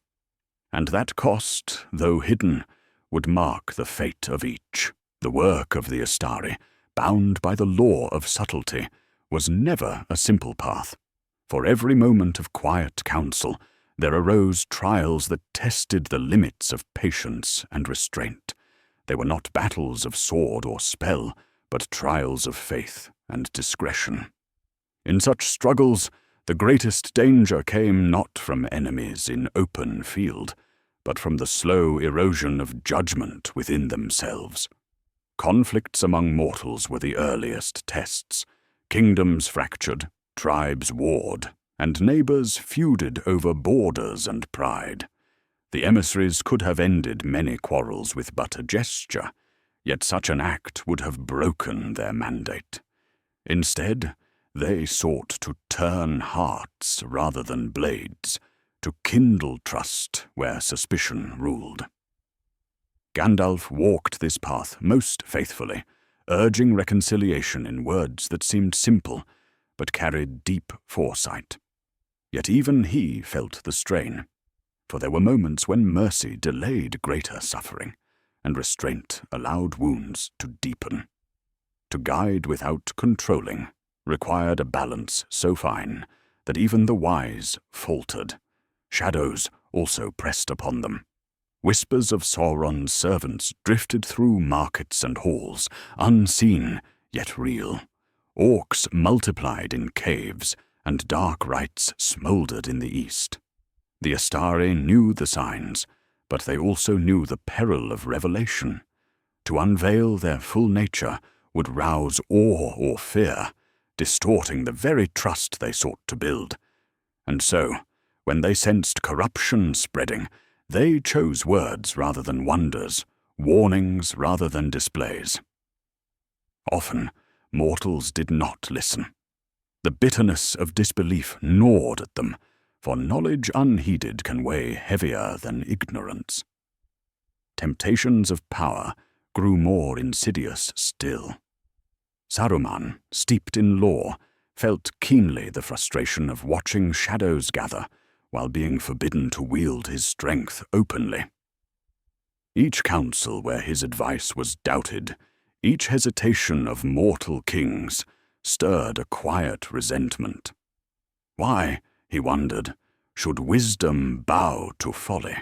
And that cost, though hidden, would mark the fate of each. The work of the Istari, bound by the law of subtlety, was never a simple path. For every moment of quiet counsel, there arose trials that tested the limits of patience and restraint. They were not battles of sword or spell, but trials of faith and discretion. In such struggles, the greatest danger came not from enemies in open field, but from the slow erosion of judgment within themselves. Conflicts among mortals were the earliest tests. Kingdoms fractured, tribes warred, and neighbors feuded over borders and pride. The emissaries could have ended many quarrels with but a gesture, yet such an act would have broken their mandate. Instead, they sought to turn hearts rather than blades, to kindle trust where suspicion ruled. Gandalf walked this path most faithfully, urging reconciliation in words that seemed simple, but carried deep foresight. Yet even he felt the strain, for there were moments when mercy delayed greater suffering, and restraint allowed wounds to deepen. To guide without controlling required a balance so fine that even the wise faltered. Shadows also pressed upon them. Whispers of Sauron's servants drifted through markets and halls, unseen yet real. Orcs multiplied in caves, and dark rites smouldered in the east. The Istari knew the signs, but they also knew the peril of revelation. To unveil their full nature would rouse awe or fear, distorting the very trust they sought to build. And so, when they sensed corruption spreading, they chose words rather than wonders, warnings rather than displays. Often, mortals did not listen. The bitterness of disbelief gnawed at them, for knowledge unheeded can weigh heavier than ignorance. Temptations of power grew more insidious still. Saruman, steeped in lore, felt keenly the frustration of watching shadows gather while being forbidden to wield his strength openly. Each council where his advice was doubted, each hesitation of mortal kings, stirred a quiet resentment. Why, he wondered, should wisdom bow to folly?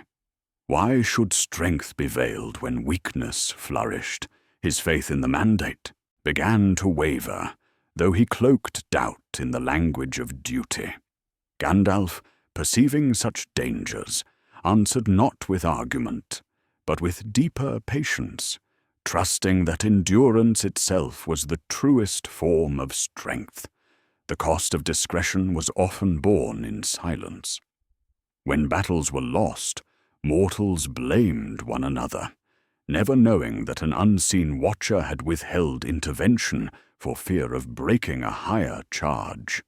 Why should strength be veiled when weakness flourished? His faith in the mandate began to waver, though he cloaked doubt in the language of duty. Gandalf, perceiving such dangers, answered not with argument, but with deeper patience, trusting that endurance itself was the truest form of strength. The cost of discretion was often borne in silence. When battles were lost, mortals blamed one another, never knowing that an unseen watcher had withheld intervention for fear of breaking a higher charge.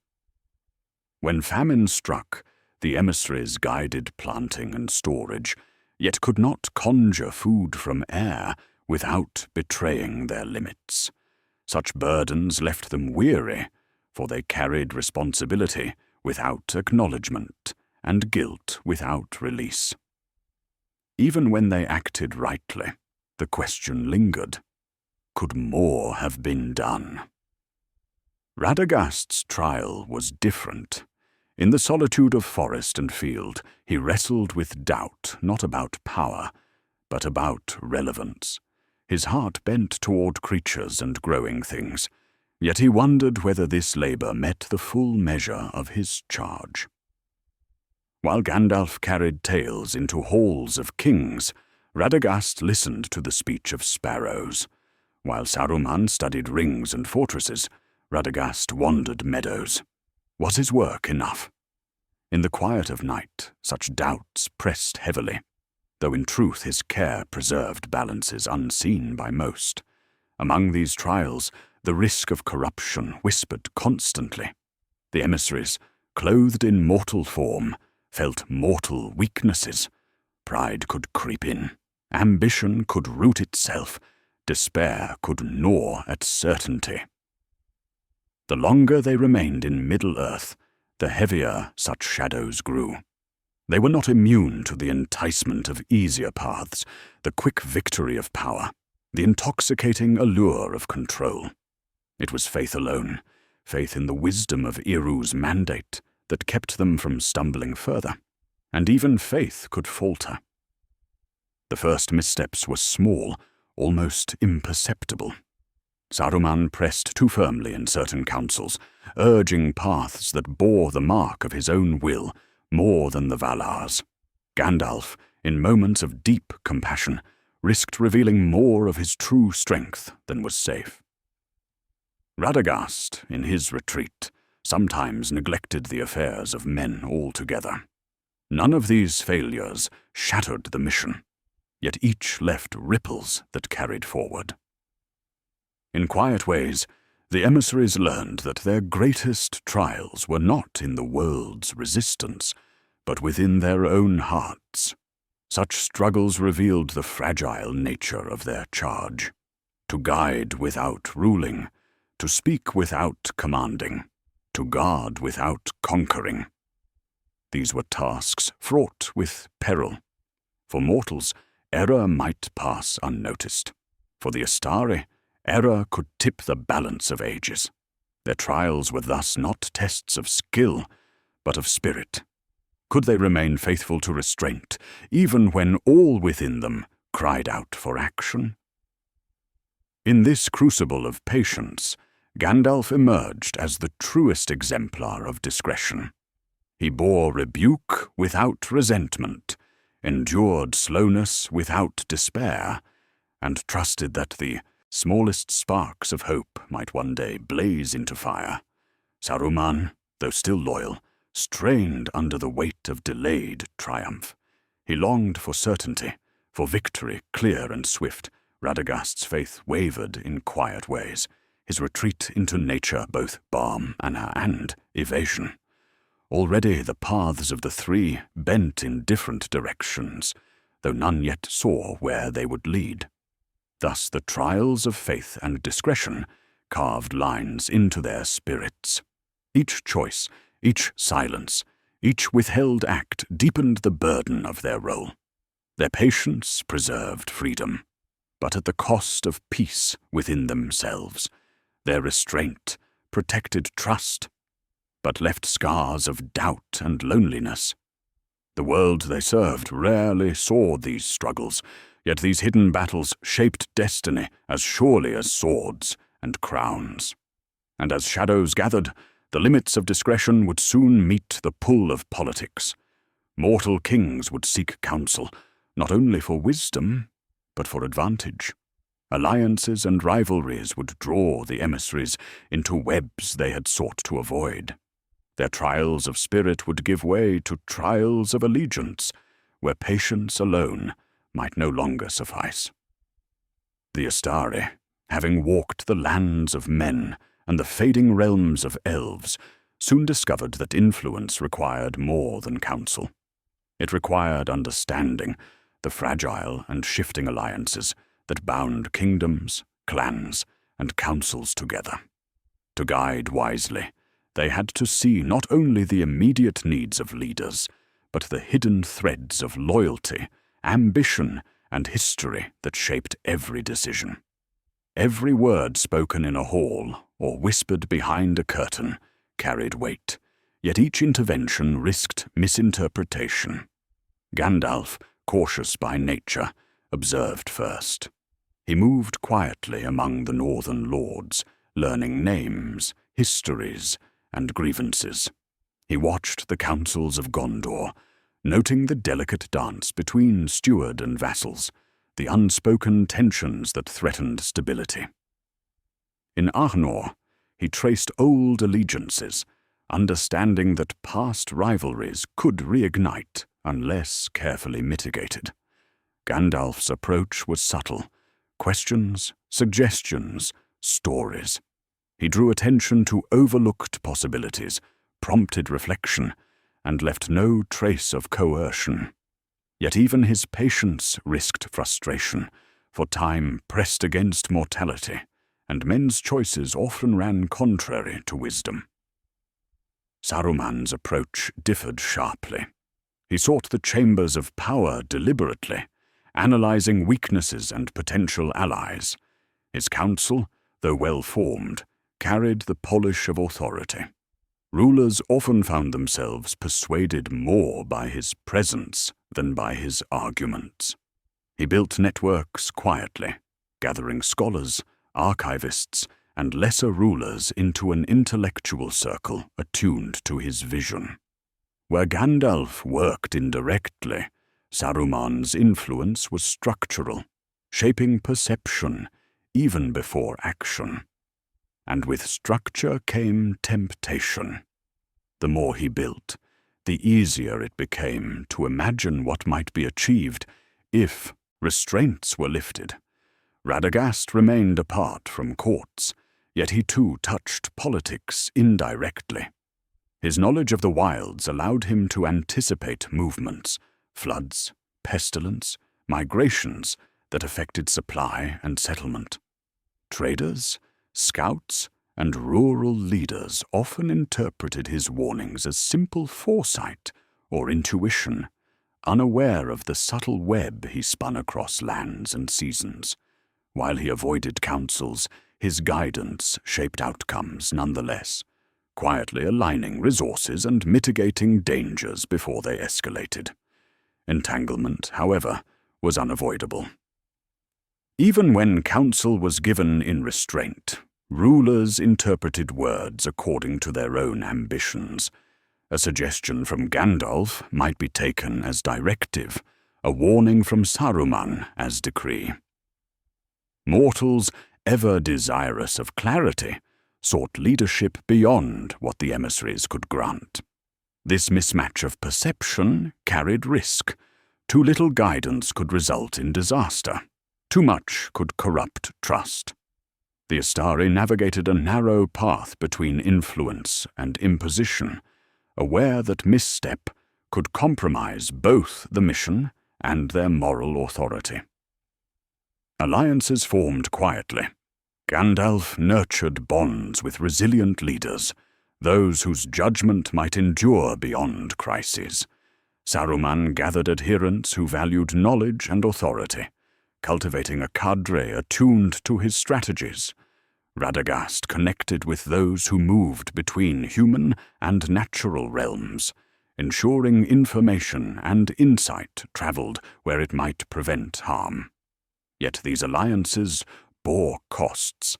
When famine struck, the emissaries guided planting and storage, yet could not conjure food from air without betraying their limits. Such burdens left them weary, for they carried responsibility without acknowledgment and guilt without release. Even when they acted rightly, the question lingered: could more have been done? Radagast's trial was different. In the solitude of forest and field, he wrestled with doubt, not about power, but about relevance. His heart bent toward creatures and growing things, yet he wondered whether this labor met the full measure of his charge. While Gandalf carried tales into halls of kings, Radagast listened to the speech of sparrows. While Saruman studied rings and fortresses, Radagast wandered meadows. Was his work enough? In the quiet of night, such doubts pressed heavily, though in truth his care preserved balances unseen by most. Among these trials, the risk of corruption whispered constantly. The emissaries, clothed in mortal form, felt mortal weaknesses. Pride could creep in, Ambition could root itself, despair could gnaw at certainty. The longer they remained in Middle-earth, the heavier such shadows grew. They were not immune to the enticement of easier paths, the quick victory of power, the intoxicating allure of control. It was faith alone, faith in the wisdom of Iru's mandate, that kept them from stumbling further, and even faith could falter. The first missteps were small, almost imperceptible. Saruman pressed too firmly in certain councils, urging paths that bore the mark of his own will more than the Valar's. Gandalf, in moments of deep compassion, risked revealing more of his true strength than was safe. Radagast, in his retreat, sometimes neglected the affairs of men altogether. None of these failures shattered the mission, yet each left ripples that carried forward. In quiet ways, the emissaries learned that their greatest trials were not in the world's resistance, but within their own hearts. Such struggles revealed the fragile nature of their charge. To guide without ruling, to speak without commanding, to guard without conquering. These were tasks fraught with peril. For mortals, error might pass unnoticed. For the Istari, error could tip the balance of ages. Their trials were thus not tests of skill, but of spirit. Could they remain faithful to restraint, even when all within them cried out for action? In this crucible of patience, Gandalf emerged as the truest exemplar of discretion. He bore rebuke without resentment, endured slowness without despair, and trusted that the smallest sparks of hope might one day blaze into fire. Saruman, though still loyal, strained under the weight of delayed triumph. He longed for certainty, for victory clear and swift. Radagast's faith wavered in quiet ways, his retreat into nature both balm and evasion. Already the paths of the three bent in different directions, though none yet saw where they would lead. Thus the trials of faith and discretion carved lines into their spirits. Each choice, each silence, each withheld act deepened the burden of their role. Their patience preserved freedom, but at the cost of peace within themselves. Their restraint protected trust, but left scars of doubt and loneliness. The world they served rarely saw these struggles, yet these hidden battles shaped destiny as surely as swords and crowns. And as shadows gathered, the limits of discretion would soon meet the pull of politics. Mortal kings would seek counsel, not only for wisdom, but for advantage. Alliances and rivalries would draw the emissaries into webs they had sought to avoid. Their trials of spirit would give way to trials of allegiance, where patience alone might no longer suffice. The Istari, having walked the lands of men and the fading realms of elves, soon discovered that influence required more than counsel. It required understanding the fragile and shifting alliances that bound kingdoms, clans, and councils together. To guide wisely, they had to see not only the immediate needs of leaders, but the hidden threads of loyalty, ambition, and history that shaped every decision. Every word spoken in a hall or whispered behind a curtain carried weight, yet each intervention risked misinterpretation. Gandalf, cautious by nature, observed first. He moved quietly among the northern lords, learning names, histories, and grievances. He watched the councils of Gondor, noting the delicate dance between steward and vassals, the unspoken tensions that threatened stability. In Arnor, he traced old allegiances, understanding that past rivalries could reignite unless carefully mitigated. Gandalf's approach was subtle: questions, suggestions, stories. He drew attention to overlooked possibilities, prompted reflection, and left no trace of coercion. Yet even his patience risked frustration, for time pressed against mortality, and men's choices often ran contrary to wisdom. Saruman's approach differed sharply. He sought the chambers of power deliberately, analyzing weaknesses and potential allies. His counsel, though well-formed, carried the polish of authority. Rulers often found themselves persuaded more by his presence than by his arguments. He built networks quietly, gathering scholars, archivists, and lesser rulers into an intellectual circle attuned to his vision. Where Gandalf worked indirectly, Saruman's influence was structural, shaping perception even before action. And with structure came temptation. The more he built, the easier it became to imagine what might be achieved if restraints were lifted. Radagast remained apart from courts, yet he too touched politics indirectly. His knowledge of the wilds allowed him to anticipate movements, floods, pestilence, migrations that affected supply and settlement. Traders, scouts, and rural leaders often interpreted his warnings as simple foresight or intuition, unaware of the subtle web he spun across lands and seasons. While he avoided counsels, his guidance shaped outcomes nonetheless, quietly aligning resources and mitigating dangers before they escalated. Entanglement, however, was unavoidable. Even when counsel was given in restraint, rulers interpreted words according to their own ambitions. A suggestion from Gandalf might be taken as directive, a warning from Saruman as decree. Mortals, ever desirous of clarity, sought leadership beyond what the emissaries could grant. This mismatch of perception carried risk. Too little guidance could result in disaster. Too much could corrupt trust. The Istari navigated a narrow path between influence and imposition, aware that misstep could compromise both the mission and their moral authority. Alliances formed quietly. Gandalf nurtured bonds with resilient leaders, those whose judgment might endure beyond crises. Saruman gathered adherents who valued knowledge and authority, cultivating a cadre attuned to his strategies. Radagast connected with those who moved between human and natural realms, ensuring information and insight traveled where it might prevent harm. Yet these alliances bore costs.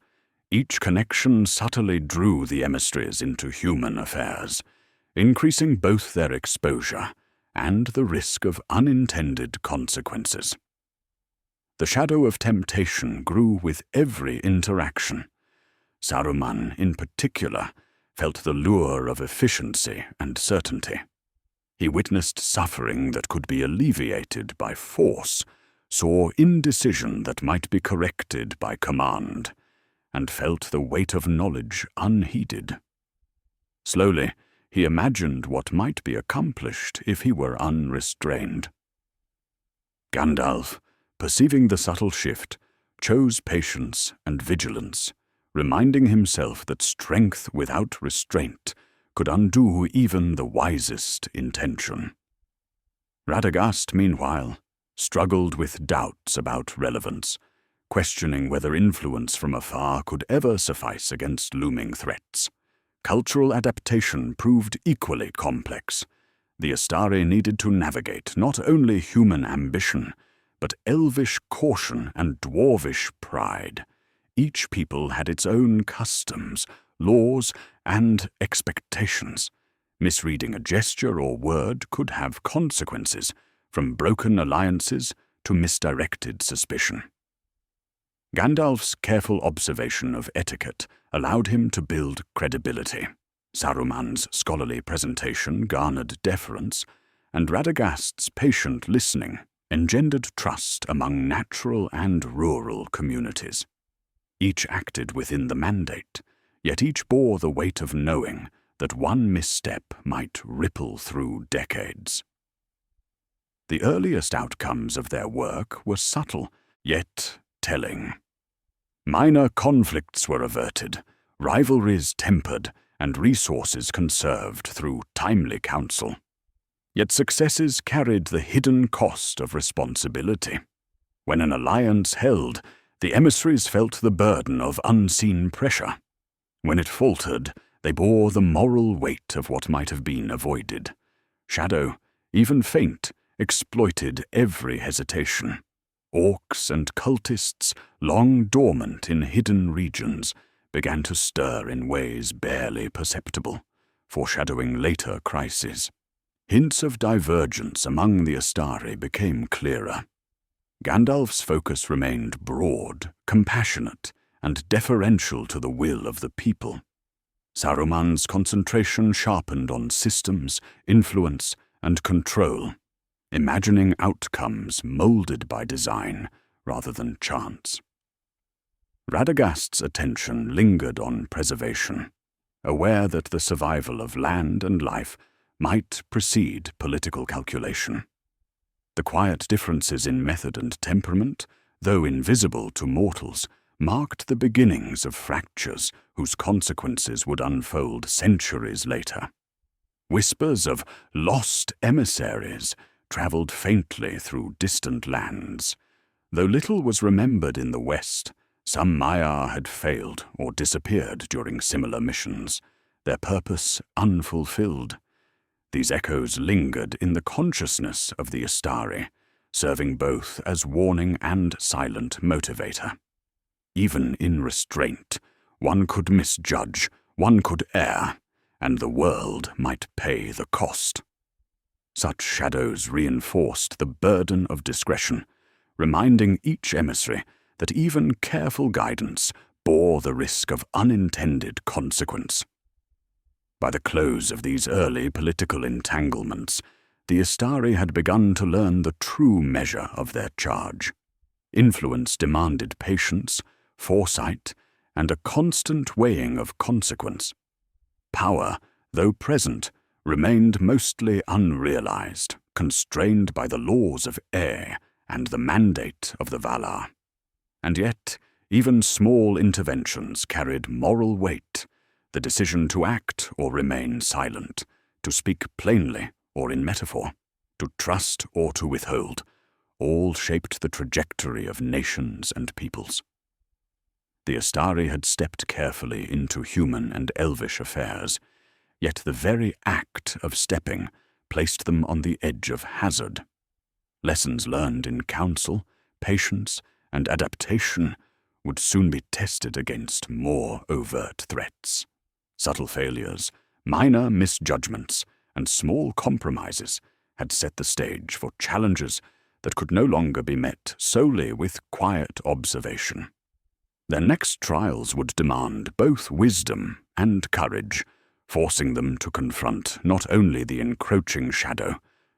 Each connection subtly drew the emissaries into human affairs, increasing both their exposure and the risk of unintended consequences. The shadow of temptation grew with every interaction. Saruman, in particular, felt the lure of efficiency and certainty. He witnessed suffering that could be alleviated by force, saw indecision that might be corrected by command, and felt the weight of knowledge unheeded. Slowly, he imagined what might be accomplished if he were unrestrained. Gandalf, perceiving the subtle shift, chose patience and vigilance, reminding himself that strength without restraint could undo even the wisest intention. Radagast, meanwhile, struggled with doubts about relevance, questioning whether influence from afar could ever suffice against looming threats. Cultural adaptation proved equally complex. The Istari needed to navigate not only human ambition, but elvish caution and dwarvish pride. Each people had its own customs, laws, and expectations. Misreading a gesture or word could have consequences, from broken alliances to misdirected suspicion. Gandalf's careful observation of etiquette allowed him to build credibility. Saruman's scholarly presentation garnered deference, and Radagast's patient listening engendered trust among natural and rural communities. Each acted within the mandate, yet each bore the weight of knowing that one misstep might ripple through decades. The earliest outcomes of their work were subtle, yet telling. Minor conflicts were averted, rivalries tempered, and resources conserved through timely counsel. Yet successes carried the hidden cost of responsibility. When an alliance held, the emissaries felt the burden of unseen pressure. When it faltered, they bore the moral weight of what might have been avoided. Shadow, even faint, exploited every hesitation. Orcs and cultists, long dormant in hidden regions, began to stir in ways barely perceptible, foreshadowing later crises. Hints of divergence among the Istari became clearer. Gandalf's focus remained broad, compassionate, and deferential to the will of the people. Saruman's concentration sharpened on systems, influence, and control, imagining outcomes molded by design rather than chance. Radagast's attention lingered on preservation, aware that the survival of land and life might precede political calculation. The quiet differences in method and temperament, though invisible to mortals, marked the beginnings of fractures whose consequences would unfold centuries later. Whispers of lost emissaries traveled faintly through distant lands. Though little was remembered in the West, some Maiar had failed or disappeared during similar missions, their purpose unfulfilled. These echoes lingered in the consciousness of the Istari, serving both as warning and silent motivator. Even in restraint, one could misjudge, one could err, and the world might pay the cost. Such shadows reinforced the burden of discretion, reminding each emissary that even careful guidance bore the risk of unintended consequence. By the close of these early political entanglements, the Istari had begun to learn the true measure of their charge. Influence demanded patience, foresight, and a constant weighing of consequence. Power, though present, remained mostly unrealized, constrained by the laws of air and the mandate of the Valar. And yet, even small interventions carried moral weight. The decision to act or remain silent, to speak plainly or in metaphor, to trust or to withhold, all shaped the trajectory of nations and peoples. The Istari had stepped carefully into human and elvish affairs, yet the very act of stepping placed them on the edge of hazard. Lessons learned in counsel, patience, and adaptation would soon be tested against more overt threats. Subtle failures, minor misjudgments, and small compromises had set the stage for challenges that could no longer be met solely with quiet observation. Their next trials would demand both wisdom and courage, forcing them to confront not only the encroaching shadow,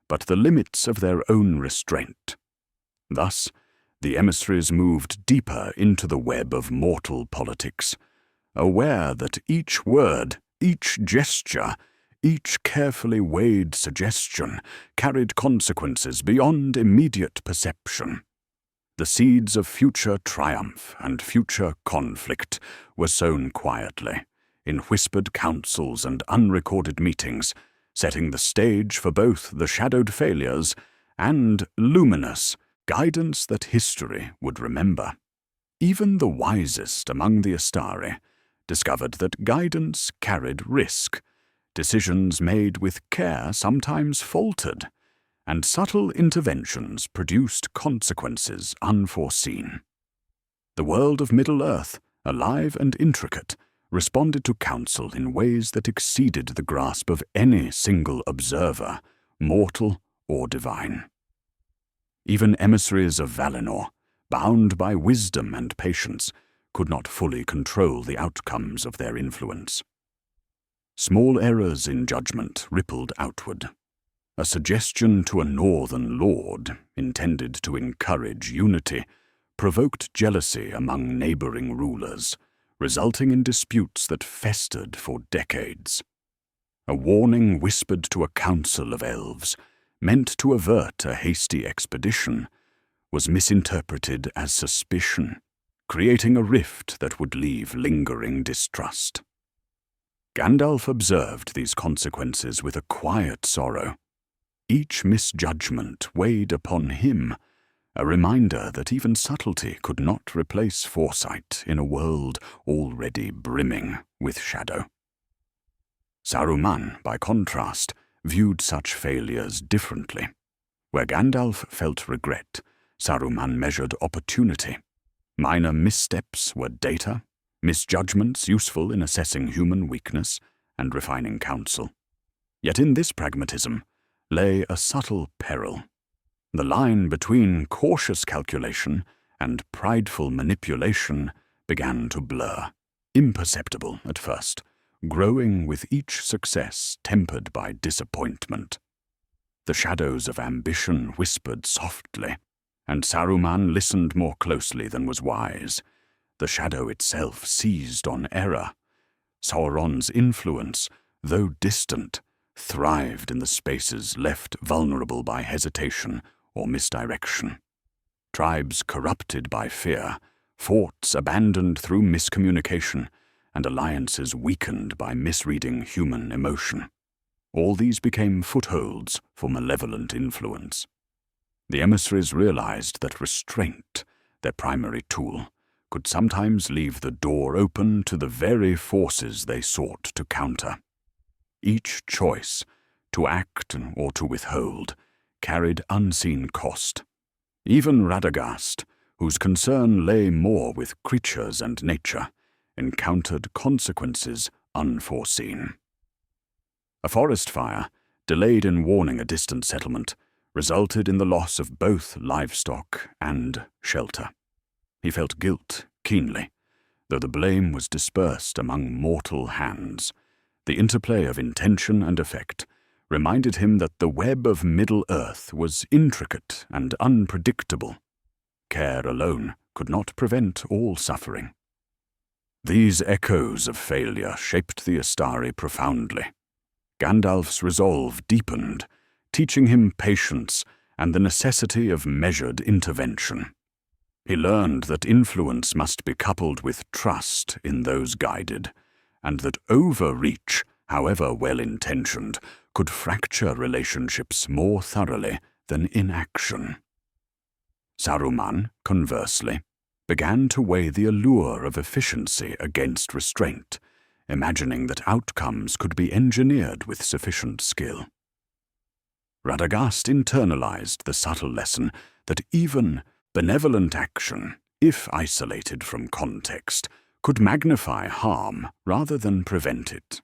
but the limits of their own restraint. Thus, the emissaries moved deeper into the web of mortal politics, aware that each word, each gesture, each carefully weighed suggestion carried consequences beyond immediate perception. The seeds of future triumph and future conflict were sown quietly, in whispered councils and unrecorded meetings, setting the stage for both the shadowed failures and luminous guidance that history would remember. Even the wisest among the Istari discovered that guidance carried risk. Decisions made with care sometimes faltered, and subtle interventions produced consequences unforeseen. The world of Middle-earth, alive and intricate, responded to counsel in ways that exceeded the grasp of any single observer, mortal or divine. Even emissaries of Valinor, bound by wisdom and patience, could not fully control the outcomes of their influence. Small errors in judgment rippled outward. A suggestion to a northern lord, intended to encourage unity, provoked jealousy among neighboring rulers, resulting in disputes that festered for decades. A warning whispered to a council of elves, meant to avert a hasty expedition, was misinterpreted as suspicion, creating a rift that would leave lingering distrust. Gandalf observed these consequences with a quiet sorrow. Each misjudgment weighed upon him, a reminder that even subtlety could not replace foresight in a world already brimming with shadow. Saruman, by contrast, viewed such failures differently. Where Gandalf felt regret, Saruman measured opportunity. Minor missteps were data, misjudgments useful in assessing human weakness and refining counsel. Yet in this pragmatism lay a subtle peril. The line between cautious calculation and prideful manipulation began to blur, imperceptible at first, growing with each success tempered by disappointment. The shadows of ambition whispered softly, and Saruman listened more closely than was wise. The shadow itself seized on error. Sauron's influence, though distant, thrived in the spaces left vulnerable by hesitation or misdirection. Tribes corrupted by fear, forts abandoned through miscommunication, and alliances weakened by misreading human emotion. All these became footholds for malevolent influence. The emissaries realized that restraint, their primary tool, could sometimes leave the door open to the very forces they sought to counter. Each choice, to act or to withhold, carried unseen cost. Even Radagast, whose concern lay more with creatures and nature, encountered consequences unforeseen. A forest fire, delayed in warning a distant settlement, resulted in the loss of both livestock and shelter. He felt guilt keenly, though the blame was dispersed among mortal hands. The interplay of intention and effect reminded him that the web of Middle-earth was intricate and unpredictable. Care alone could not prevent all suffering. These echoes of failure shaped the Istari profoundly. Gandalf's resolve deepened, teaching him patience and the necessity of measured intervention. He learned that influence must be coupled with trust in those guided, and that overreach, however well-intentioned, could fracture relationships more thoroughly than inaction. Saruman, conversely, began to weigh the allure of efficiency against restraint, imagining that outcomes could be engineered with sufficient skill. Radagast internalized the subtle lesson that even benevolent action, if isolated from context, could magnify harm rather than prevent it.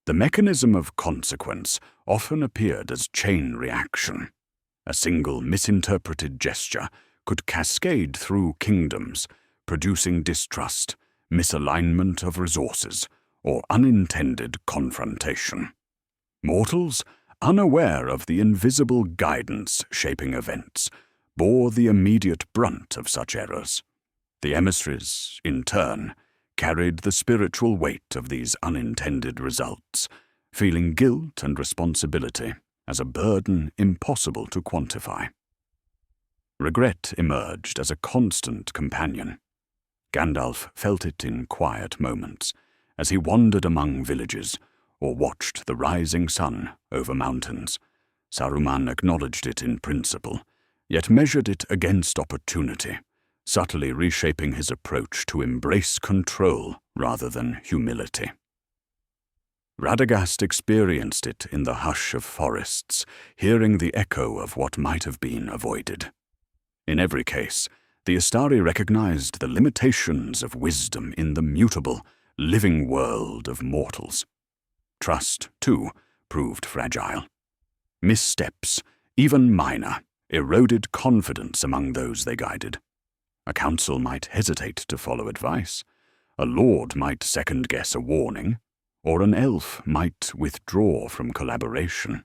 The mechanism of consequence often appeared as chain reaction. A single misinterpreted gesture could cascade through kingdoms, producing distrust, misalignment of resources, or unintended confrontation. Mortals, unaware of the invisible guidance shaping events, bore the immediate brunt of such errors. The emissaries, in turn, carried the spiritual weight of these unintended results, feeling guilt and responsibility as a burden impossible to quantify. Regret emerged as a constant companion. Gandalf felt it in quiet moments, as he wandered among villages or watched the rising sun over mountains. Saruman acknowledged it in principle, yet measured it against opportunity, subtly reshaping his approach to embrace control rather than humility. Radagast experienced it in the hush of forests, hearing the echo of what might have been avoided. In every case, the Istari recognized the limitations of wisdom in the mutable, living world of mortals. Trust, too, proved fragile. Missteps, even minor, eroded confidence among those they guided. A council might hesitate to follow advice, a lord might second-guess a warning, or an elf might withdraw from collaboration.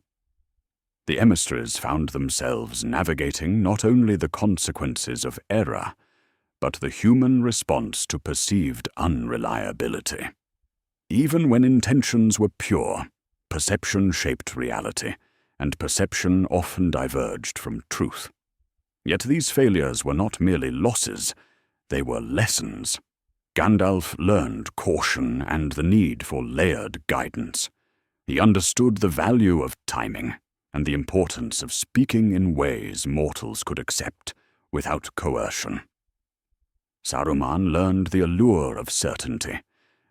The emissaries found themselves navigating not only the consequences of error, but the human response to perceived unreliability. Even when intentions were pure, perception shaped reality, and perception often diverged from truth. Yet these failures were not merely losses, they were lessons. Gandalf learned caution and the need for layered guidance. He understood the value of timing and the importance of speaking in ways mortals could accept without coercion. Saruman learned the allure of certainty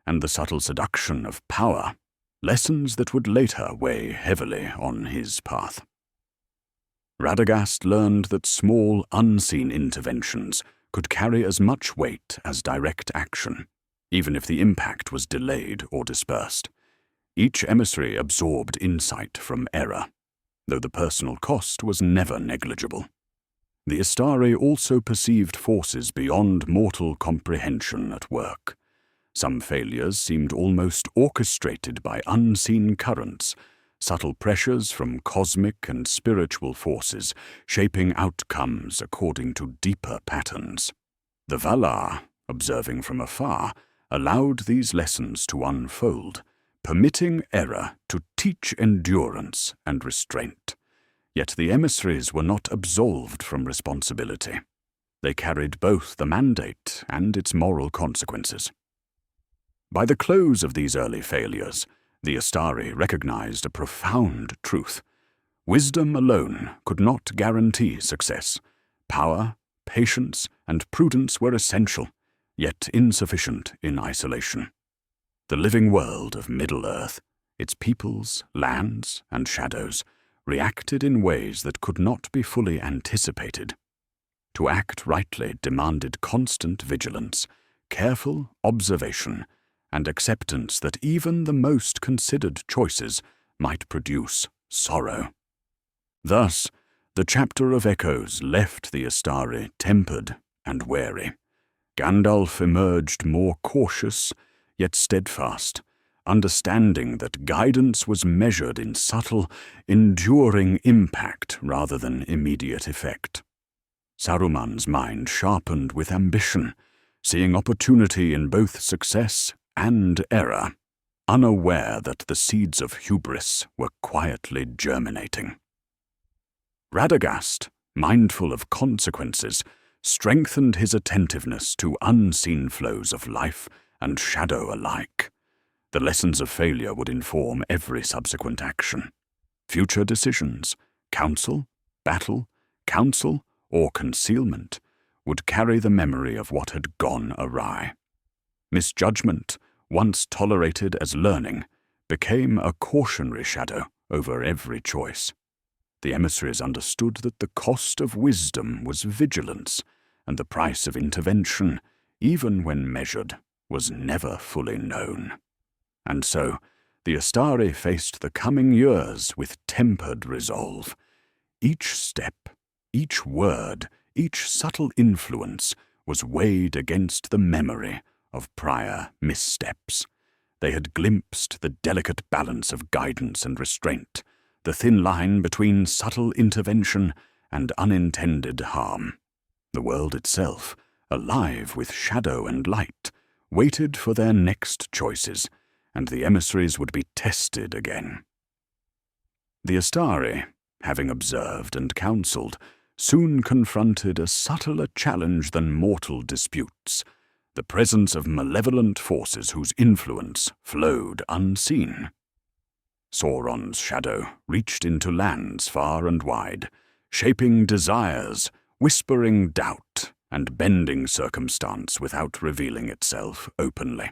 and the subtle seduction of power, lessons that would later weigh heavily on his path. Radagast learned that small, unseen interventions could carry as much weight as direct action, even if the impact was delayed or dispersed. Each emissary absorbed insight from error, though the personal cost was never negligible. The Istari also perceived forces beyond mortal comprehension at work. Some failures seemed almost orchestrated by unseen currents, subtle pressures from cosmic and spiritual forces shaping outcomes according to deeper patterns. The Valar, observing from afar, allowed these lessons to unfold, permitting error to teach endurance and restraint. Yet the emissaries were not absolved from responsibility. They carried both the mandate and its moral consequences. By the close of these early failures, the Istari recognized a profound truth. Wisdom alone could not guarantee success. Power, patience, and prudence were essential, yet insufficient in isolation. The living world of Middle-earth, its peoples, lands, and shadows, reacted in ways that could not be fully anticipated. To act rightly demanded constant vigilance, careful observation, and acceptance that even the most considered choices might produce sorrow. Thus, the chapter of Echoes left the Istari tempered and wary. Gandalf emerged more cautious, yet steadfast, understanding that guidance was measured in subtle, enduring impact rather than immediate effect. Saruman's mind sharpened with ambition, seeing opportunity in both success and error, unaware that the seeds of hubris were quietly germinating. Radagast, mindful of consequences, strengthened his attentiveness to unseen flows of life and shadow alike. The lessons of failure would inform every subsequent action. Future decisions, counsel, battle, counsel, or concealment would carry the memory of what had gone awry. Misjudgment, once tolerated as learning, became a cautionary shadow over every choice. The emissaries understood that the cost of wisdom was vigilance, and the price of intervention, even when measured, was never fully known. And so, the Istari faced the coming years with tempered resolve. Each step, each word, each subtle influence was weighed against the memory of prior missteps. They had glimpsed the delicate balance of guidance and restraint, the thin line between subtle intervention and unintended harm. The world itself, alive with shadow and light, waited for their next choices, and the emissaries would be tested again. The Istari, having observed and counselled, soon confronted a subtler challenge than mortal disputes, the presence of malevolent forces whose influence flowed unseen. Sauron's shadow reached into lands far and wide, shaping desires, whispering doubt, and bending circumstance without revealing itself openly.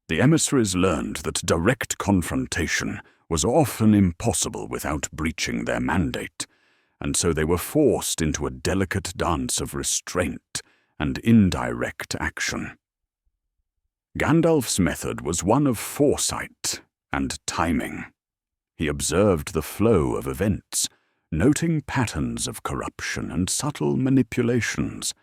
The emissaries learned that direct confrontation was often impossible without breaching their mandate, and so they were forced into a delicate dance of restraint and indirect action. Gandalf's method was one of foresight and timing. He observed the flow of events, noting patterns of corruption and subtle manipulations.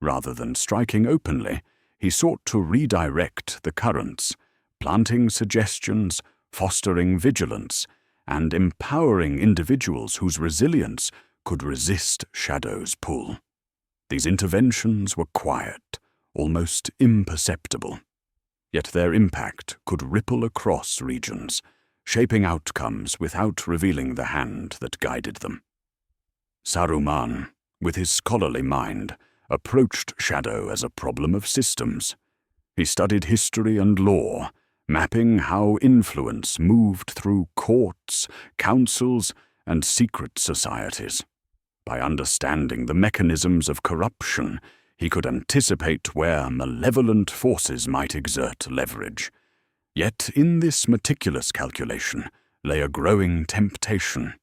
Rather than striking openly, he sought to redirect the currents, planting suggestions, fostering vigilance, and empowering individuals whose resilience could resist shadow's pull. These interventions were quiet, almost imperceptible, yet their impact could ripple across regions, shaping outcomes without revealing the hand that guided them. Saruman, with his scholarly mind, approached shadow as a problem of systems. He studied history and law, mapping how influence moved through courts, councils, and secret societies. By understanding the mechanisms of corruption, he could anticipate where malevolent forces might exert leverage. Yet in this meticulous calculation lay a growing temptation.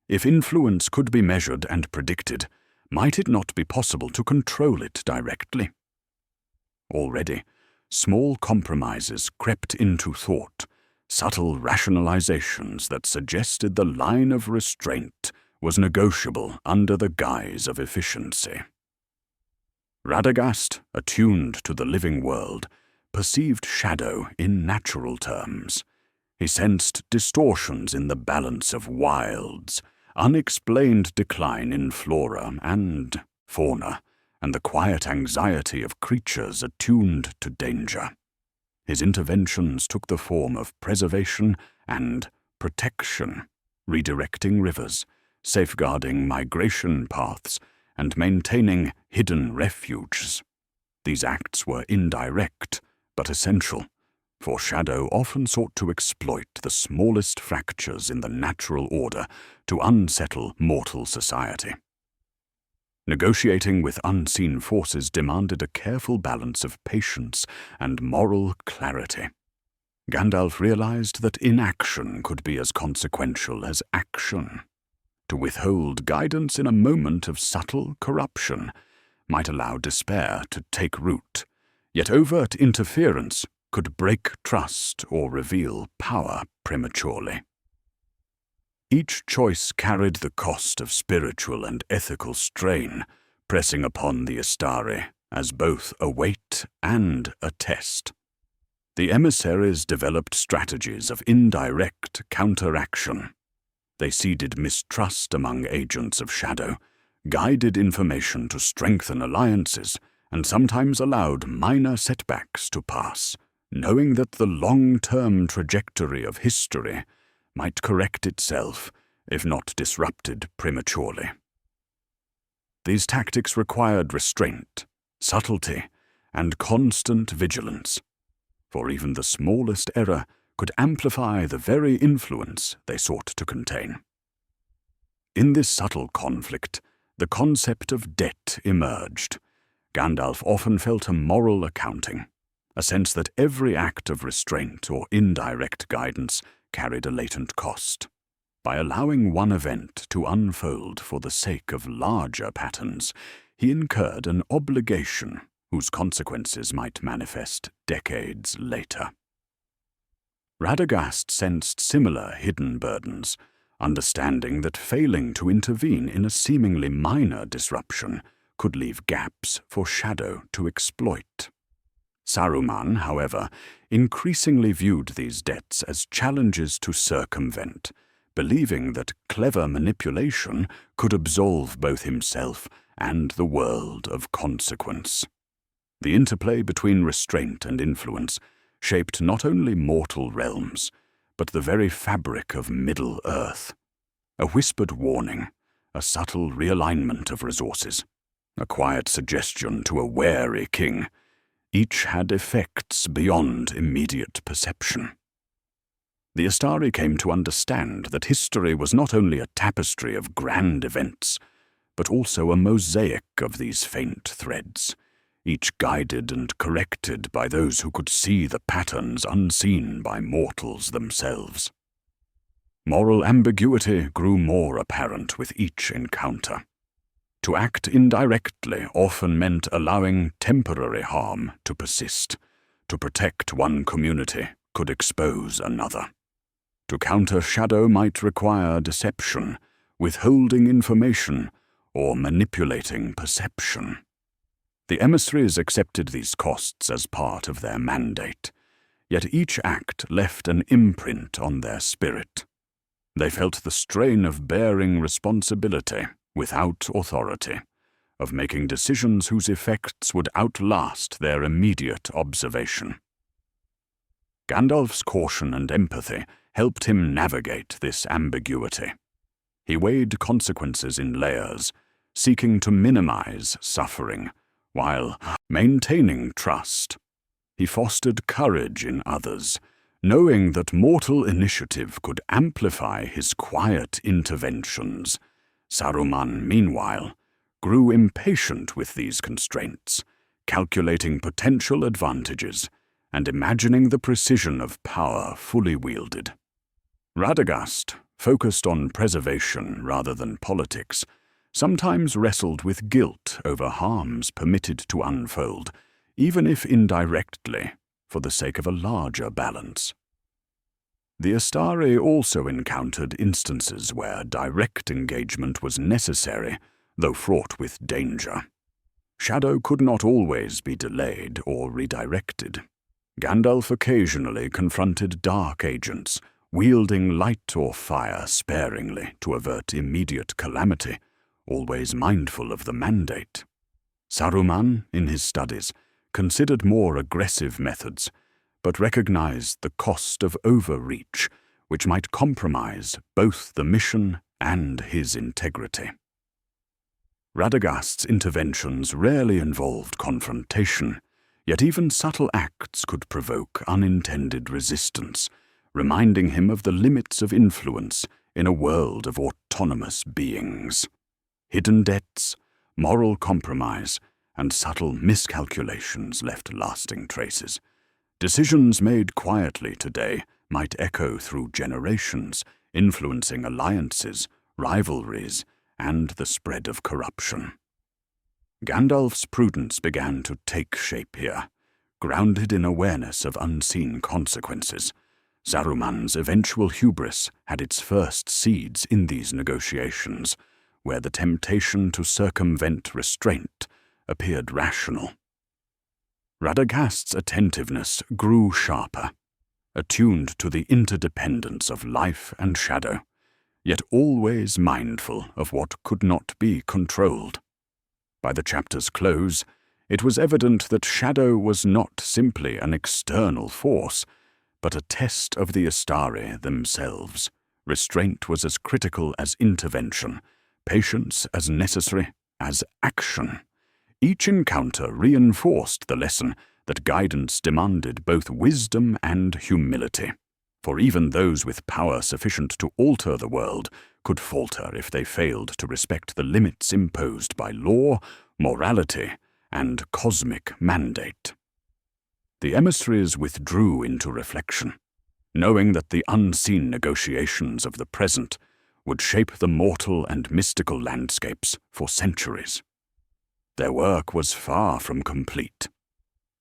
If influence could be measured and predicted, might it not be possible to control it directly? Already, small compromises crept into thought, subtle rationalizations that suggested the line of restraint was negotiable under the guise of efficiency. Radagast, attuned to the living world, perceived shadow in natural terms. He sensed distortions in the balance of wilds, unexplained decline in flora and fauna, and the quiet anxiety of creatures attuned to danger. His interventions took the form of preservation and protection, redirecting rivers, safeguarding migration paths, and maintaining hidden refuges. These acts were indirect, but essential, for shadow often sought to exploit the smallest fractures in the natural order to unsettle mortal society. Negotiating with unseen forces demanded a careful balance of patience and moral clarity. Gandalf realized that inaction could be as consequential as action. To withhold guidance in a moment of subtle corruption might allow despair to take root, yet overt interference could break trust or reveal power prematurely. Each choice carried the cost of spiritual and ethical strain, pressing upon the Istari as both a weight and a test. The emissaries developed strategies of indirect counteraction. They seeded mistrust among agents of shadow, guided information to strengthen alliances, and sometimes allowed minor setbacks to pass, knowing that the long-term trajectory of history might correct itself if not disrupted prematurely. These tactics required restraint, subtlety, and constant vigilance, for even the smallest error could amplify the very influence they sought to contain. In this subtle conflict, the concept of debt emerged. Gandalf often felt a moral accounting, a sense that every act of restraint or indirect guidance carried a latent cost. By allowing one event to unfold for the sake of larger patterns, he incurred an obligation whose consequences might manifest decades later. Radagast sensed similar hidden burdens, understanding that failing to intervene in a seemingly minor disruption could leave gaps for shadow to exploit. Saruman, however, increasingly viewed these debts as challenges to circumvent, believing that clever manipulation could absolve both himself and the world of consequence. The interplay between restraint and influence shaped not only mortal realms, but the very fabric of Middle-earth. A whispered warning, a subtle realignment of resources, a quiet suggestion to a wary king, each had effects beyond immediate perception. The Istari came to understand that history was not only a tapestry of grand events, but also a mosaic of these faint threads, each guided and corrected by those who could see the patterns unseen by mortals themselves. Moral ambiguity grew more apparent with each encounter. To act indirectly often meant allowing temporary harm to persist. To protect one community could expose another. To counter shadow might require deception, withholding information, or manipulating perception. The emissaries accepted these costs as part of their mandate, yet each act left an imprint on their spirit. They felt the strain of bearing responsibility without authority, of making decisions whose effects would outlast their immediate observation. Gandalf's caution and empathy helped him navigate this ambiguity. He weighed consequences in layers, seeking to minimize suffering, while maintaining trust. He fostered courage in others, knowing that mortal initiative could amplify his quiet interventions. Saruman, meanwhile, grew impatient with these constraints, calculating potential advantages and imagining the precision of power fully wielded. Radagast, focused on preservation rather than politics, sometimes wrestled with guilt over harms permitted to unfold, even if indirectly, for the sake of a larger balance. The Istari also encountered instances where direct engagement was necessary, though fraught with danger. Shadow could not always be delayed or redirected. Gandalf occasionally confronted dark agents, wielding light or fire sparingly to avert immediate calamity, always mindful of the mandate. Saruman, in his studies, considered more aggressive methods, but recognized the cost of overreach, which might compromise both the mission and his integrity. Radagast's interventions rarely involved confrontation, yet even subtle acts could provoke unintended resistance, reminding him of the limits of influence in a world of autonomous beings. Hidden debts, moral compromise, and subtle miscalculations left lasting traces. Decisions made quietly today might echo through generations, influencing alliances, rivalries, and the spread of corruption. Gandalf's prudence began to take shape here, grounded in awareness of unseen consequences. Saruman's eventual hubris had its first seeds in these negotiations, where the temptation to circumvent restraint appeared rational. Radagast's attentiveness grew sharper, attuned to the interdependence of life and shadow, yet always mindful of what could not be controlled. By the chapter's close, it was evident that shadow was not simply an external force, but a test of the Istari themselves. Restraint was as critical as intervention, patience as necessary as action. Each encounter reinforced the lesson that guidance demanded both wisdom and humility, for even those with power sufficient to alter the world could falter if they failed to respect the limits imposed by law, morality, and cosmic mandate. The emissaries withdrew into reflection, knowing that the unseen negotiations of the present would shape the mortal and mystical landscapes for centuries. Their work was far from complete.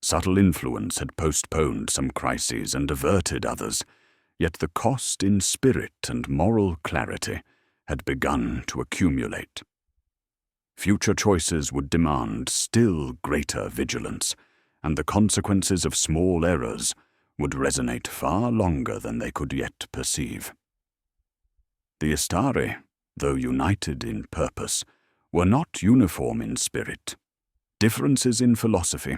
Subtle influence had postponed some crises and averted others, yet the cost in spirit and moral clarity had begun to accumulate. Future choices would demand still greater vigilance, and the consequences of small errors would resonate far longer than they could yet perceive. The Istari, though united in purpose, were not uniform in spirit. Differences in philosophy,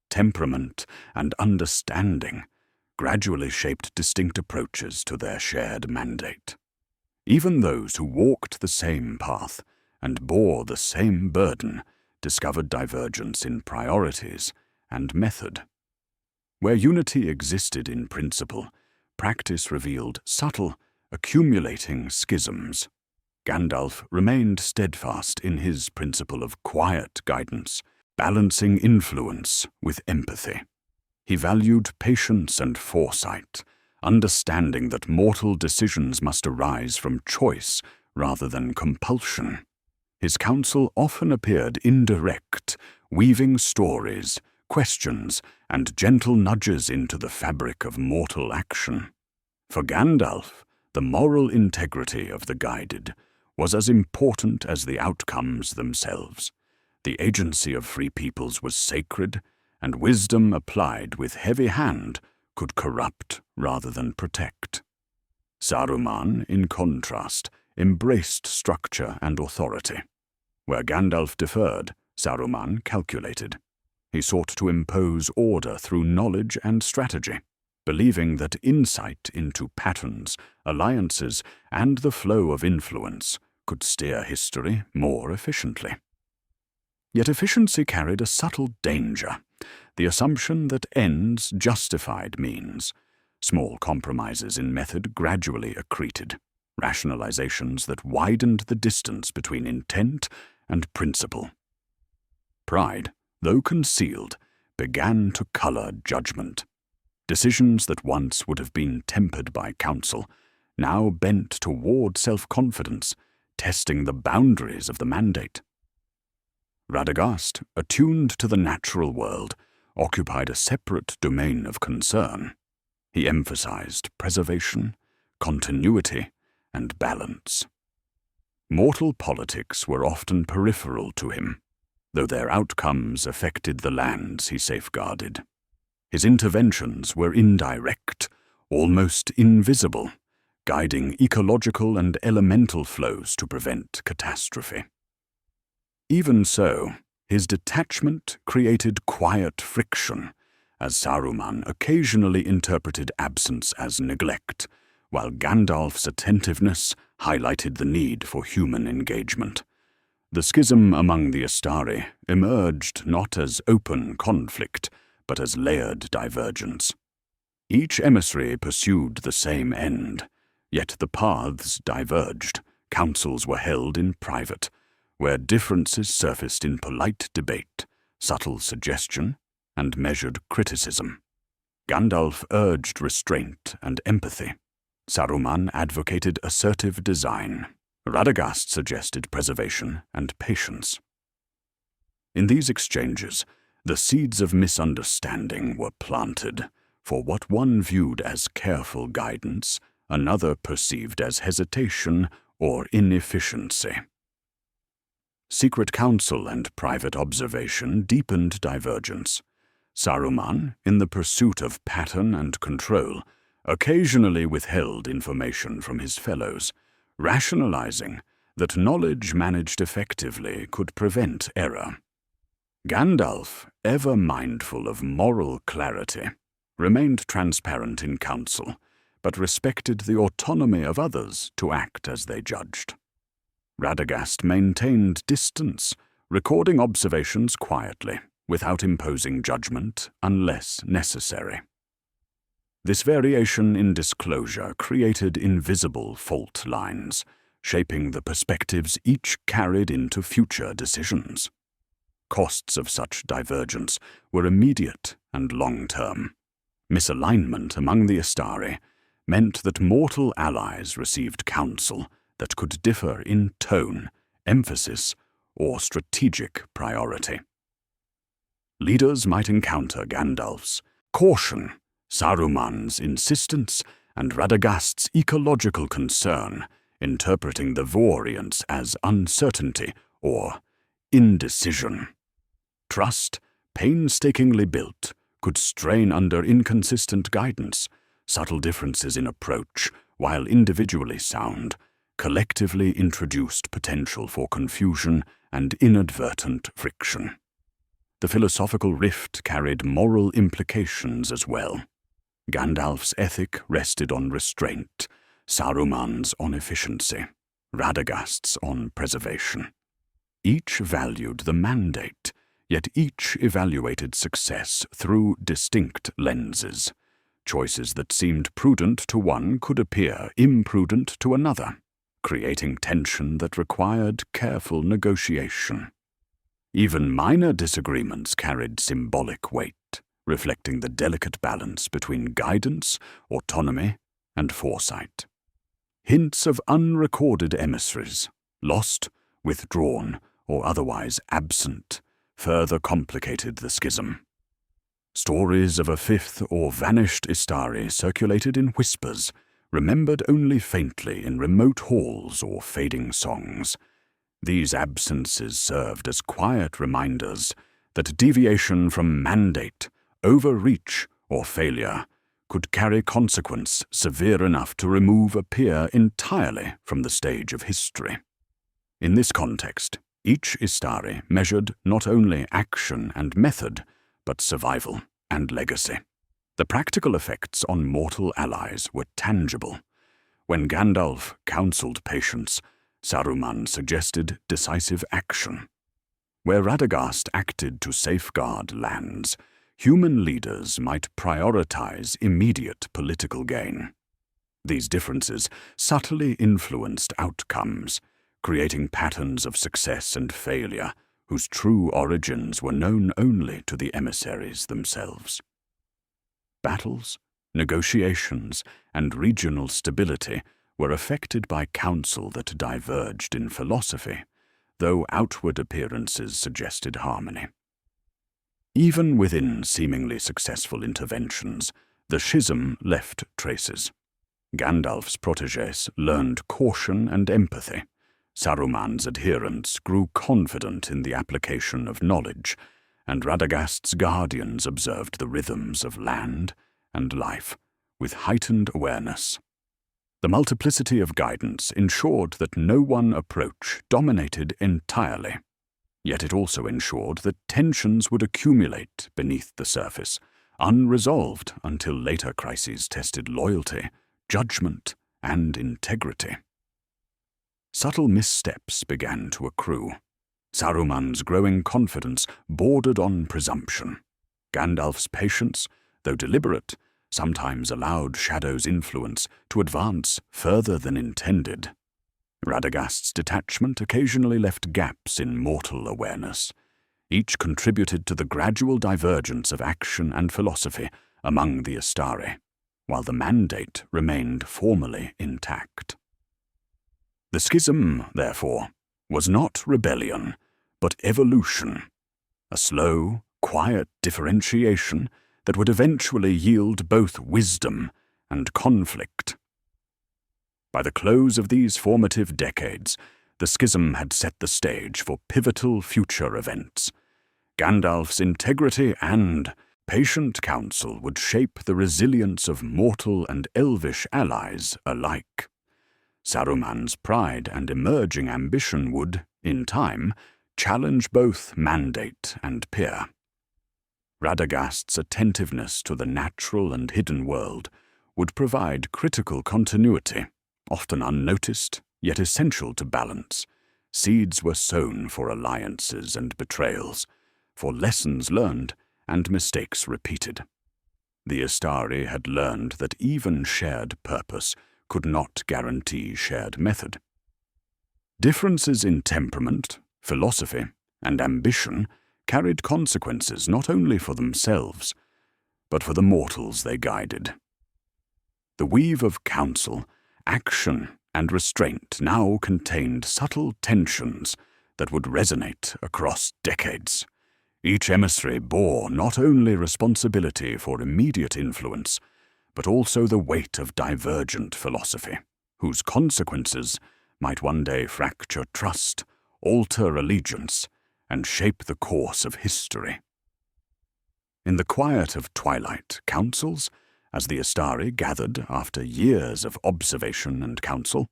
temperament, and understanding gradually shaped distinct approaches to their shared mandate. Even those who walked the same path and bore the same burden discovered divergence in priorities and method. Where unity existed in principle, practice revealed subtle, accumulating schisms. Gandalf remained steadfast in his principle of quiet guidance, balancing influence with empathy. He valued patience and foresight, understanding that mortal decisions must arise from choice rather than compulsion. His counsel often appeared indirect, weaving stories, questions, and gentle nudges into the fabric of mortal action. For Gandalf, the moral integrity of the guided was as important as the outcomes themselves. The agency of free peoples was sacred, and wisdom applied with heavy hand could corrupt rather than protect. Saruman, in contrast, embraced structure and authority. Where Gandalf deferred, Saruman calculated. He sought to impose order through knowledge and strategy, believing that insight into patterns, alliances, and the flow of influence could steer history more efficiently. Yet efficiency carried a subtle danger, the assumption that ends justified means. Small compromises in method gradually accreted, rationalizations that widened the distance between intent and principle. Pride, though concealed, began to color judgment. Decisions that once would have been tempered by counsel now bent toward self-confidence, testing the boundaries of the mandate. Radagast, attuned to the natural world, occupied a separate domain of concern. He emphasized preservation, continuity, and balance. Mortal politics were often peripheral to him, though their outcomes affected the lands he safeguarded. His interventions were indirect, almost invisible, guiding ecological and elemental flows to prevent catastrophe. Even so, his detachment created quiet friction, as Saruman occasionally interpreted absence as neglect, while Gandalf's attentiveness highlighted the need for human engagement. The schism among the Istari emerged not as open conflict, but as layered divergence. Each emissary pursued the same end, yet the paths diverged, councils were held in private, where differences surfaced in polite debate, subtle suggestion, and measured criticism. Gandalf urged restraint and empathy. Saruman advocated assertive design. Radagast suggested preservation and patience. In these exchanges, the seeds of misunderstanding were planted, for what one viewed as careful guidance, another perceived as hesitation or inefficiency. Secret counsel and private observation deepened divergence. Saruman, in the pursuit of pattern and control, occasionally withheld information from his fellows, rationalizing that knowledge managed effectively could prevent error. Gandalf, ever mindful of moral clarity, remained transparent in counsel, but respected the autonomy of others to act as they judged. Radagast maintained distance, recording observations quietly, without imposing judgment unless necessary. This variation in disclosure created invisible fault lines, shaping the perspectives each carried into future decisions. Costs of such divergence were immediate and long-term. Misalignment among the Istari meant that mortal allies received counsel that could differ in tone, emphasis, or strategic priority. Leaders might encounter Gandalf's caution, Saruman's insistence, and Radagast's ecological concern, interpreting the variance as uncertainty or indecision. Trust, painstakingly built, could strain under inconsistent guidance. Subtle differences in approach, while individually sound, collectively introduced potential for confusion and inadvertent friction. The philosophical rift carried moral implications as well. Gandalf's ethic rested on restraint, Saruman's on efficiency, Radagast's on preservation. Each valued the mandate, yet each evaluated success through distinct lenses. Choices that seemed prudent to one could appear imprudent to another, creating tension that required careful negotiation. Even minor disagreements carried symbolic weight, reflecting the delicate balance between guidance, autonomy, and foresight. Hints of unrecorded emissaries, lost, withdrawn, or otherwise absent, further complicated the schism. Stories of a fifth or vanished Istari circulated in whispers, remembered only faintly in remote halls or fading songs. These absences served as quiet reminders that deviation from mandate, overreach, or failure could carry consequence severe enough to remove a peer entirely from the stage of history. In this context, each Istari measured not only action and method, but survival and legacy. The practical effects on mortal allies were tangible. When Gandalf counseled patience, Saruman suggested decisive action. Where Radagast acted to safeguard lands, human leaders might prioritize immediate political gain. These differences subtly influenced outcomes, creating patterns of success and failure whose true origins were known only to the emissaries themselves. Battles, negotiations, and regional stability were affected by counsel that diverged in philosophy, though outward appearances suggested harmony. Even within seemingly successful interventions, the schism left traces. Gandalf's protégés learned caution and empathy. Saruman's adherents grew confident in the application of knowledge, and Radagast's guardians observed the rhythms of land and life with heightened awareness. The multiplicity of guidance ensured that no one approach dominated entirely, yet it also ensured that tensions would accumulate beneath the surface, unresolved until later crises tested loyalty, judgment, and integrity. Subtle missteps began to accrue. Saruman's growing confidence bordered on presumption. Gandalf's patience, though deliberate, sometimes allowed Shadow's influence to advance further than intended. Radagast's detachment occasionally left gaps in mortal awareness. Each contributed to the gradual divergence of action and philosophy among the Istari, while the mandate remained formally intact. The schism, therefore, was not rebellion, but evolution, a slow, quiet differentiation that would eventually yield both wisdom and conflict. By the close of these formative decades, the schism had set the stage for pivotal future events. Gandalf's integrity and patient counsel would shape the resilience of mortal and elvish allies alike. Saruman's pride and emerging ambition would, in time, challenge both mandate and peer. Radagast's attentiveness to the natural and hidden world would provide critical continuity, often unnoticed, yet essential to balance. Seeds were sown for alliances and betrayals, for lessons learned and mistakes repeated. The Istari had learned that even shared purpose could not guarantee shared method. Differences in temperament, philosophy, and ambition carried consequences not only for themselves, but for the mortals they guided. The weave of counsel, action, and restraint now contained subtle tensions that would resonate across decades. Each emissary bore not only responsibility for immediate influence, but also the weight of divergent philosophy, whose consequences might one day fracture trust, alter allegiance, and shape the course of history. In the quiet of twilight councils, as the Istari gathered after years of observation and counsel,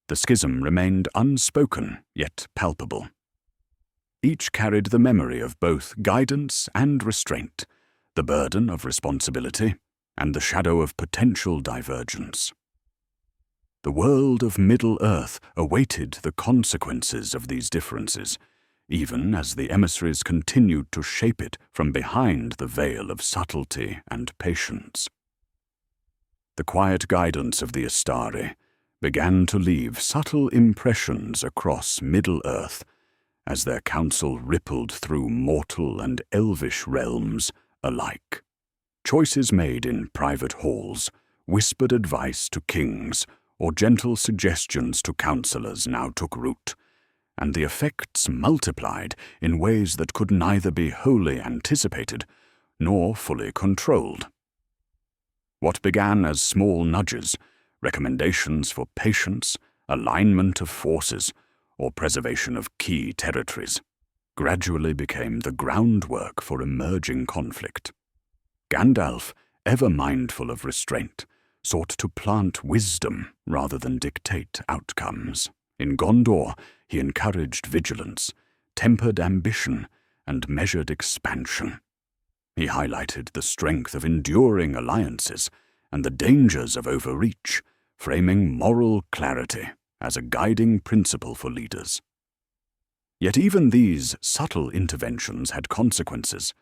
the schism remained unspoken yet palpable. Each carried the memory of both guidance and restraint, the burden of responsibility, and the shadow of potential divergence. The world of Middle-earth awaited the consequences of these differences, even as the emissaries continued to shape it from behind the veil of subtlety and patience. The quiet guidance of the Istari began to leave subtle impressions across Middle-earth as their counsel rippled through mortal and elvish realms alike. Choices made in private halls, whispered advice to kings, or gentle suggestions to counselors now took root, and the effects multiplied in ways that could neither be wholly anticipated nor fully controlled. What began as small nudges, recommendations for patience, alignment of forces, or preservation of key territories, gradually became the groundwork for emerging conflict. Gandalf, ever mindful of restraint, sought to plant wisdom rather than dictate outcomes. In Gondor, he encouraged vigilance, tempered ambition, and measured expansion. He highlighted the strength of enduring alliances and the dangers of overreach, framing moral clarity as a guiding principle for leaders. Yet even these subtle interventions had consequences.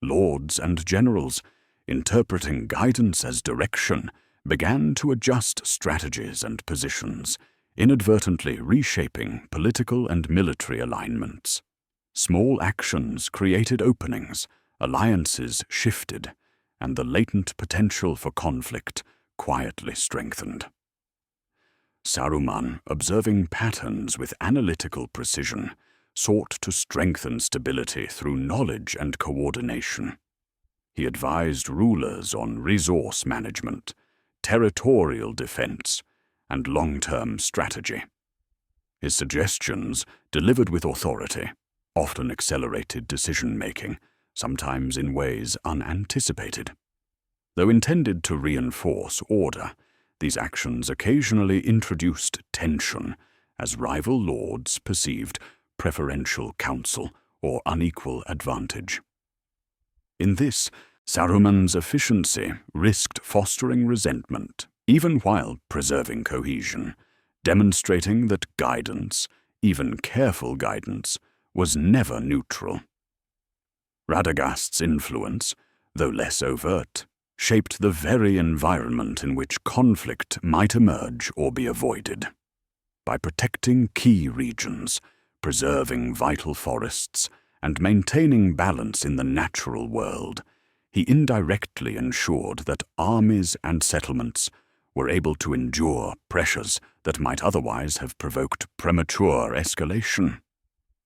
Lords and generals, interpreting guidance as direction, began to adjust strategies and positions, inadvertently reshaping political and military alignments. Small actions created openings, alliances shifted, and the latent potential for conflict quietly strengthened. Saruman, observing patterns with analytical precision, sought to strengthen stability through knowledge and coordination. He advised rulers on resource management, territorial defense, and long-term strategy. His suggestions, delivered with authority, often accelerated decision-making, sometimes in ways unanticipated. Though intended to reinforce order, these actions occasionally introduced tension as rival lords perceived preferential counsel or unequal advantage. In this, Saruman's efficiency risked fostering resentment, even while preserving cohesion, demonstrating that guidance, even careful guidance, was never neutral. Radagast's influence, though less overt, shaped the very environment in which conflict might emerge or be avoided. By protecting key regions, preserving vital forests, and maintaining balance in the natural world, he indirectly ensured that armies and settlements were able to endure pressures that might otherwise have provoked premature escalation.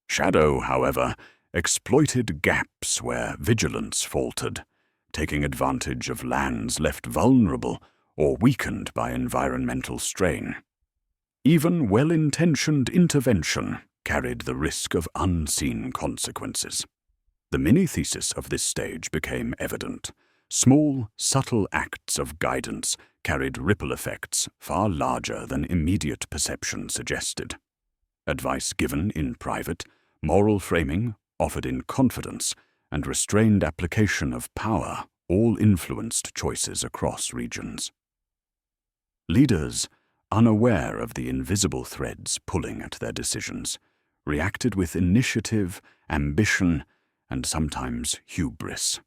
Shadow, however, exploited gaps where vigilance faltered, taking advantage of lands left vulnerable or weakened by environmental strain. Even well-intentioned intervention carried the risk of unseen consequences. The mini-thesis of this stage became evident. Small, subtle acts of guidance carried ripple effects far larger than immediate perception suggested. Advice given in private, moral framing offered in confidence, and restrained application of power all influenced choices across regions. Leaders, unaware of the invisible threads pulling at their decisions, reacted with initiative, ambition, and sometimes hubris.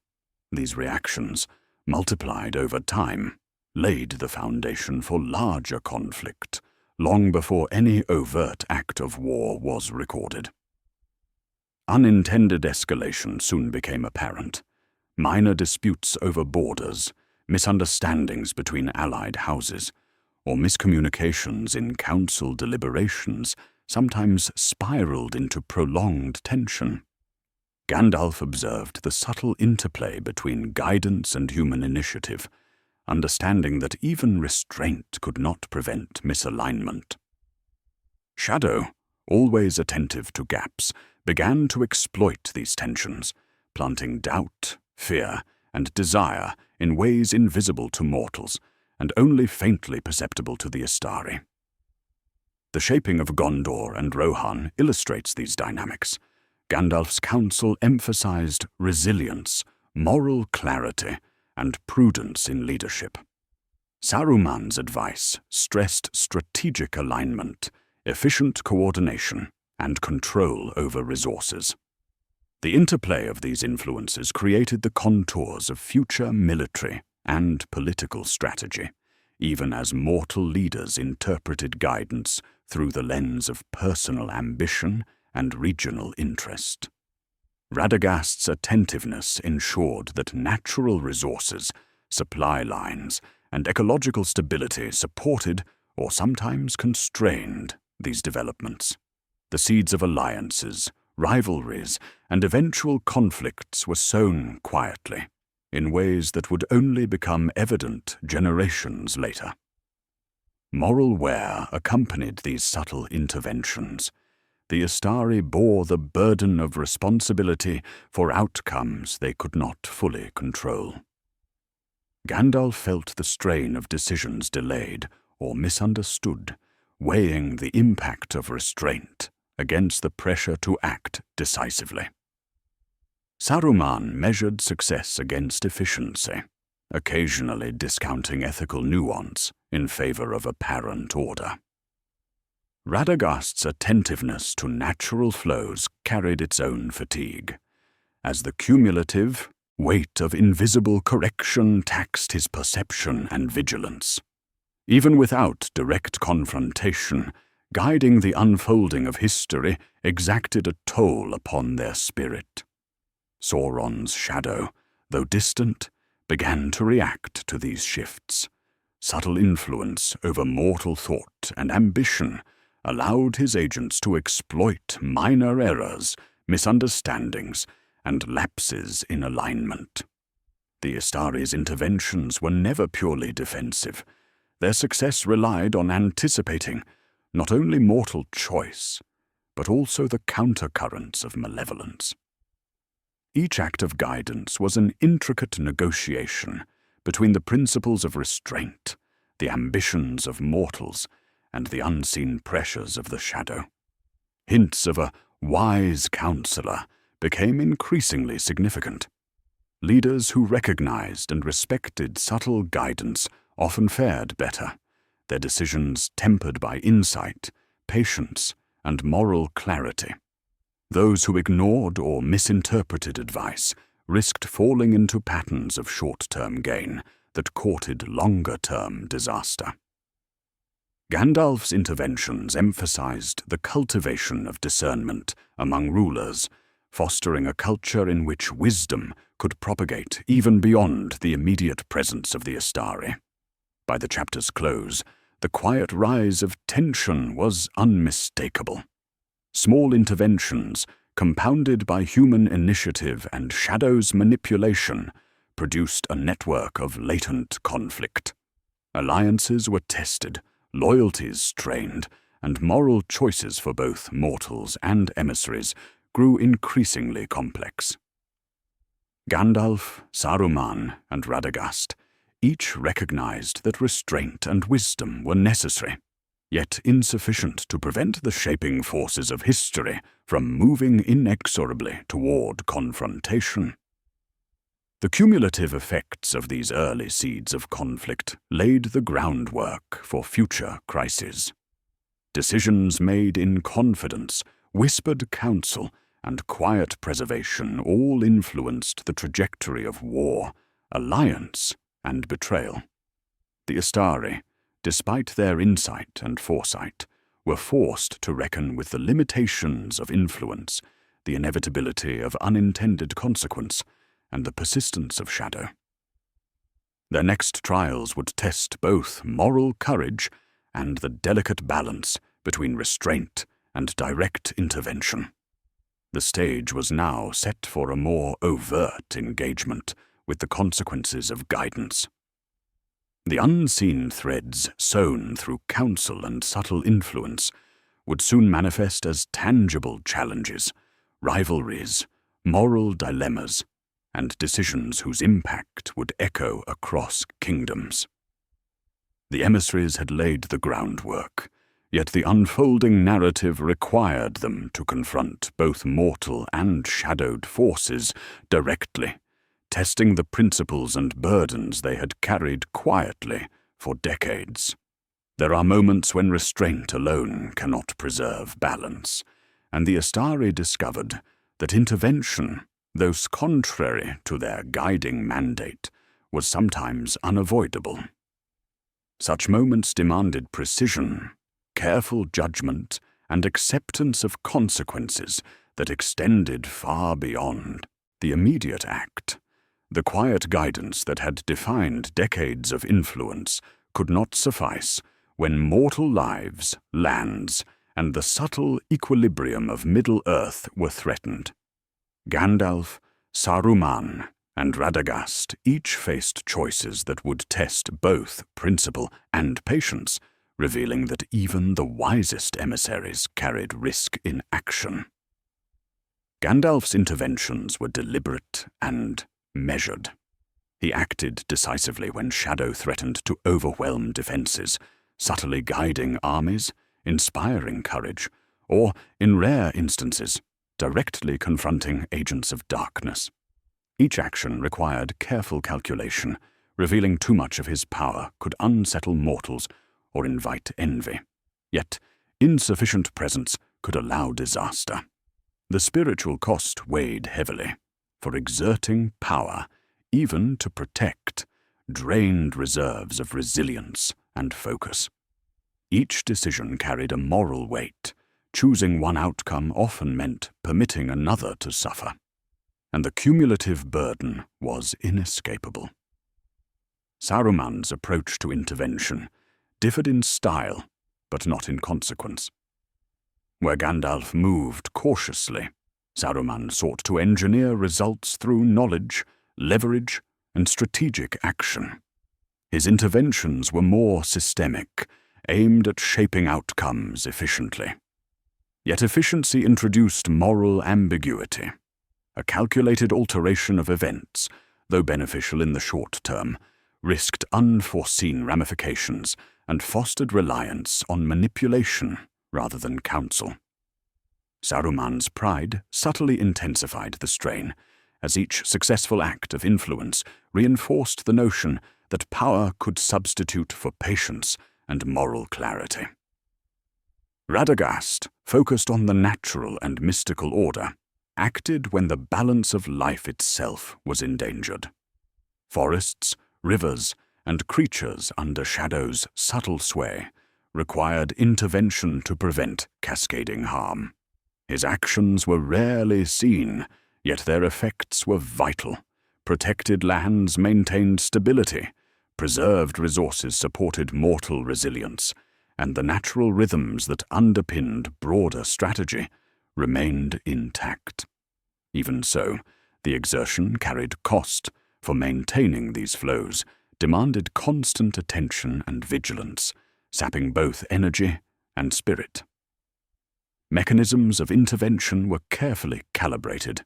These reactions, multiplied over time, laid the foundation for larger conflict, long before any overt act of war was recorded. Unintended escalation soon became apparent. Minor disputes over borders, misunderstandings between allied houses, or miscommunications in council deliberations sometimes spiraled into prolonged tension. Gandalf observed the subtle interplay between guidance and human initiative, understanding that even restraint could not prevent misalignment. Shadow, always attentive to gaps, began to exploit these tensions, planting doubt, fear, and desire in ways invisible to mortals and only faintly perceptible to the Istari. The shaping of Gondor and Rohan illustrates these dynamics. Gandalf's counsel emphasized resilience, moral clarity, and prudence in leadership. Saruman's advice stressed strategic alignment, efficient coordination, and control over resources. The interplay of these influences created the contours of future military and political strategy, even as mortal leaders interpreted guidance through the lens of personal ambition and regional interest. Radagast's attentiveness ensured that natural resources, supply lines, and ecological stability supported or sometimes constrained these developments. The seeds of alliances, rivalries, and eventual conflicts were sown quietly, in ways that would only become evident generations later. Moral wear accompanied these subtle interventions. The Istari bore the burden of responsibility for outcomes they could not fully control. Gandalf felt the strain of decisions delayed or misunderstood, weighing the impact of restraint against the pressure to act decisively. Saruman measured success against efficiency, occasionally discounting ethical nuance in favor of apparent order. Radagast's attentiveness to natural flows carried its own fatigue, as the cumulative weight of invisible correction taxed his perception and vigilance. Even without direct confrontation, guiding the unfolding of history exacted a toll upon their spirit. Sauron's shadow, though distant, began to react to these shifts. Subtle influence over mortal thought and ambition allowed his agents to exploit minor errors, misunderstandings, and lapses in alignment. The Istari's interventions were never purely defensive. Their success relied on anticipating not only mortal choice, but also the countercurrents of malevolence. Each act of guidance was an intricate negotiation between the principles of restraint, the ambitions of mortals, and the unseen pressures of the shadow. Hints of a wise counselor became increasingly significant. Leaders who recognized and respected subtle guidance often fared better, their decisions tempered by insight, patience, and moral clarity. Those who ignored or misinterpreted advice risked falling into patterns of short-term gain that courted longer-term disaster. Gandalf's interventions emphasized the cultivation of discernment among rulers, fostering a culture in which wisdom could propagate even beyond the immediate presence of the Istari. By the chapter's close, the quiet rise of tension was unmistakable. Small interventions, compounded by human initiative and Shadow's manipulation, produced a network of latent conflict. Alliances were tested, loyalties strained, and moral choices for both mortals and emissaries grew increasingly complex. Gandalf, Saruman, and Radagast each recognized that restraint and wisdom were necessary, yet insufficient to prevent the shaping forces of history from moving inexorably toward confrontation. The cumulative effects of these early seeds of conflict laid the groundwork for future crises. Decisions made in confidence, whispered counsel, and quiet preservation all influenced the trajectory of war, alliance, and betrayal. The Istari, despite their insight and foresight, were forced to reckon with the limitations of influence, the inevitability of unintended consequence, and the persistence of shadow. Their next trials would test both moral courage and the delicate balance between restraint and direct intervention. The stage was now set for a more overt engagement with the consequences of guidance. The unseen threads sown through counsel and subtle influence would soon manifest as tangible challenges, rivalries, moral dilemmas, and decisions whose impact would echo across kingdoms. The emissaries had laid the groundwork, yet the unfolding narrative required them to confront both mortal and shadowed forces directly, testing the principles and burdens they had carried quietly for decades. There are moments when restraint alone cannot preserve balance, and the Istari discovered that intervention, though contrary to their guiding mandate, was sometimes unavoidable. Such moments demanded precision, careful judgment, and acceptance of consequences that extended far beyond the immediate act. The quiet guidance that had defined decades of influence could not suffice when mortal lives, lands, and the subtle equilibrium of Middle-earth were threatened. Gandalf, Saruman, and Radagast each faced choices that would test both principle and patience, revealing that even the wisest emissaries carried risk in action. Gandalf's interventions were deliberate and measured. He acted decisively when shadow threatened to overwhelm defenses, subtly guiding armies, inspiring courage, or, in rare instances, directly confronting agents of darkness. Each action required careful calculation, revealing too much of his power could unsettle mortals or invite envy. Yet, insufficient presence could allow disaster. The spiritual cost weighed heavily, for exerting power, even to protect, drained reserves of resilience and focus. Each decision carried a moral weight. Choosing one outcome often meant permitting another to suffer, and the cumulative burden was inescapable. Saruman's approach to intervention differed in style, but not in consequence. Where Gandalf moved cautiously, Saruman sought to engineer results through knowledge, leverage, and strategic action. His interventions were more systemic, aimed at shaping outcomes efficiently. Yet efficiency introduced moral ambiguity. A calculated alteration of events, though beneficial in the short term, risked unforeseen ramifications and fostered reliance on manipulation rather than counsel. Saruman's pride subtly intensified the strain, as each successful act of influence reinforced the notion that power could substitute for patience and moral clarity. Radagast, focused on the natural and mystical order, acted when the balance of life itself was endangered. Forests, rivers, and creatures under Shadow's subtle sway required intervention to prevent cascading harm. His actions were rarely seen, yet their effects were vital. Protected lands maintained stability, preserved resources supported mortal resilience, and the natural rhythms that underpinned broader strategy remained intact. Even so, the exertion carried cost, for maintaining these flows demanded constant attention and vigilance, sapping both energy and spirit. Mechanisms of intervention were carefully calibrated.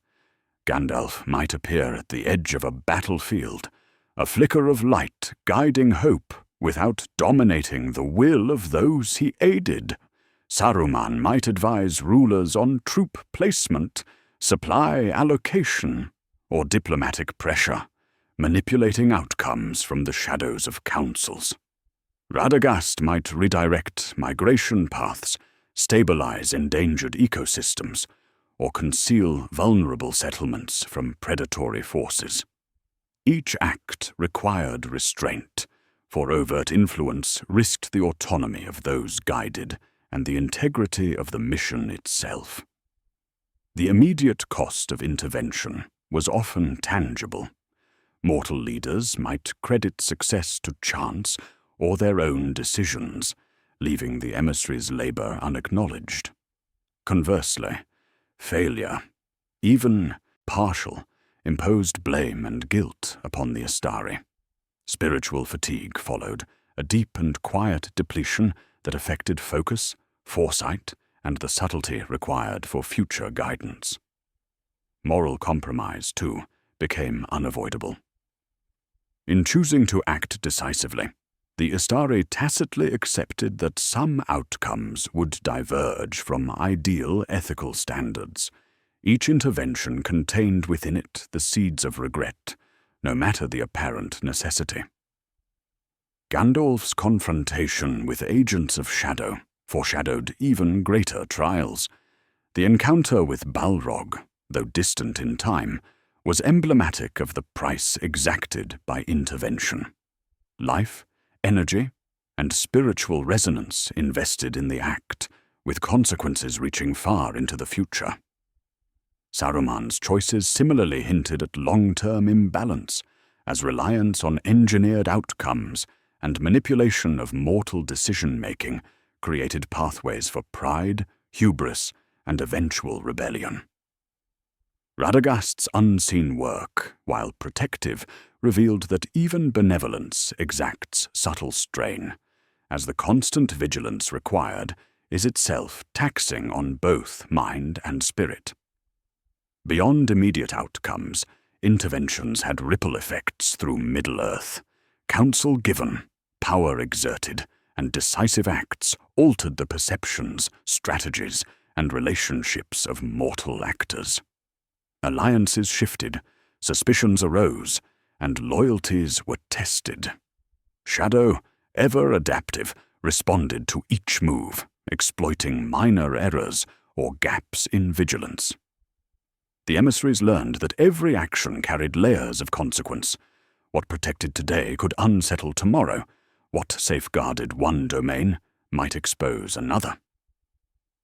Gandalf might appear at the edge of a battlefield, a flicker of light guiding hope without dominating the will of those he aided. Saruman might advise rulers on troop placement, supply allocation, or diplomatic pressure, manipulating outcomes from the shadows of councils. Radagast might redirect migration paths, stabilize endangered ecosystems, or conceal vulnerable settlements from predatory forces. Each act required restraint, for overt influence risked the autonomy of those guided and the integrity of the mission itself. The immediate cost of intervention was often tangible. Mortal leaders might credit success to chance or their own decisions, leaving the emissary's labor unacknowledged. Conversely, failure, even partial, imposed blame and guilt upon the Istari. Spiritual fatigue followed, a deep and quiet depletion that affected focus, foresight, and the subtlety required for future guidance. Moral compromise, too, became unavoidable. In choosing to act decisively, the Istari tacitly accepted that some outcomes would diverge from ideal ethical standards. Each intervention contained within it the seeds of regret, no matter the apparent necessity. Gandalf's confrontation with agents of shadow foreshadowed even greater trials. The encounter with Balrog, though distant in time, was emblematic of the price exacted by intervention. Life, energy, and spiritual resonance invested in the act, with consequences reaching far into the future. Saruman's choices similarly hinted at long-term imbalance, as reliance on engineered outcomes and manipulation of mortal decision-making created pathways for pride, hubris, and eventual rebellion. Radagast's unseen work, while protective, revealed that even benevolence exacts subtle strain, as the constant vigilance required is itself taxing on both mind and spirit. Beyond immediate outcomes, interventions had ripple effects through Middle-earth. Counsel given, power exerted, and decisive acts altered the perceptions, strategies, and relationships of mortal actors. Alliances shifted, suspicions arose, and loyalties were tested. Shadow, ever adaptive, responded to each move, exploiting minor errors or gaps in vigilance. The emissaries learned that every action carried layers of consequence. What protected today could unsettle tomorrow. What safeguarded one domain might expose another.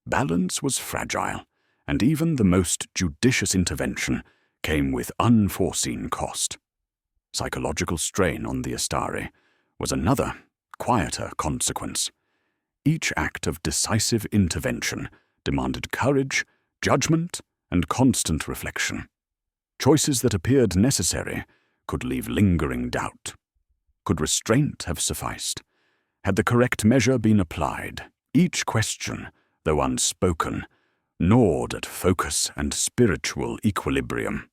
Balance was fragile, and even the most judicious intervention came with unforeseen cost. Psychological strain on the Istari was another, quieter consequence. Each act of decisive intervention demanded courage, judgment, and constant reflection. Choices that appeared necessary could leave lingering doubt. Could restraint have sufficed? Had the correct measure been applied? Each question, though unspoken, gnawed at focus and spiritual equilibrium.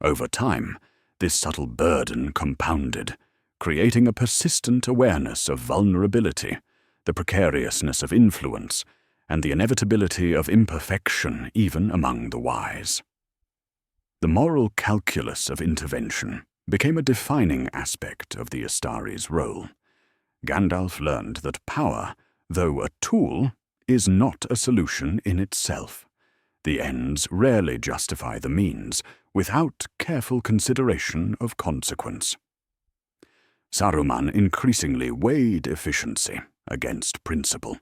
Over time, this subtle burden compounded, creating a persistent awareness of vulnerability, the precariousness of influence, and the inevitability of imperfection even among the wise. The moral calculus of intervention became a defining aspect of the Istari's role. Gandalf learned that power, though a tool, is not a solution in itself. The ends rarely justify the means without careful consideration of consequence. Saruman increasingly weighed efficiency against principle,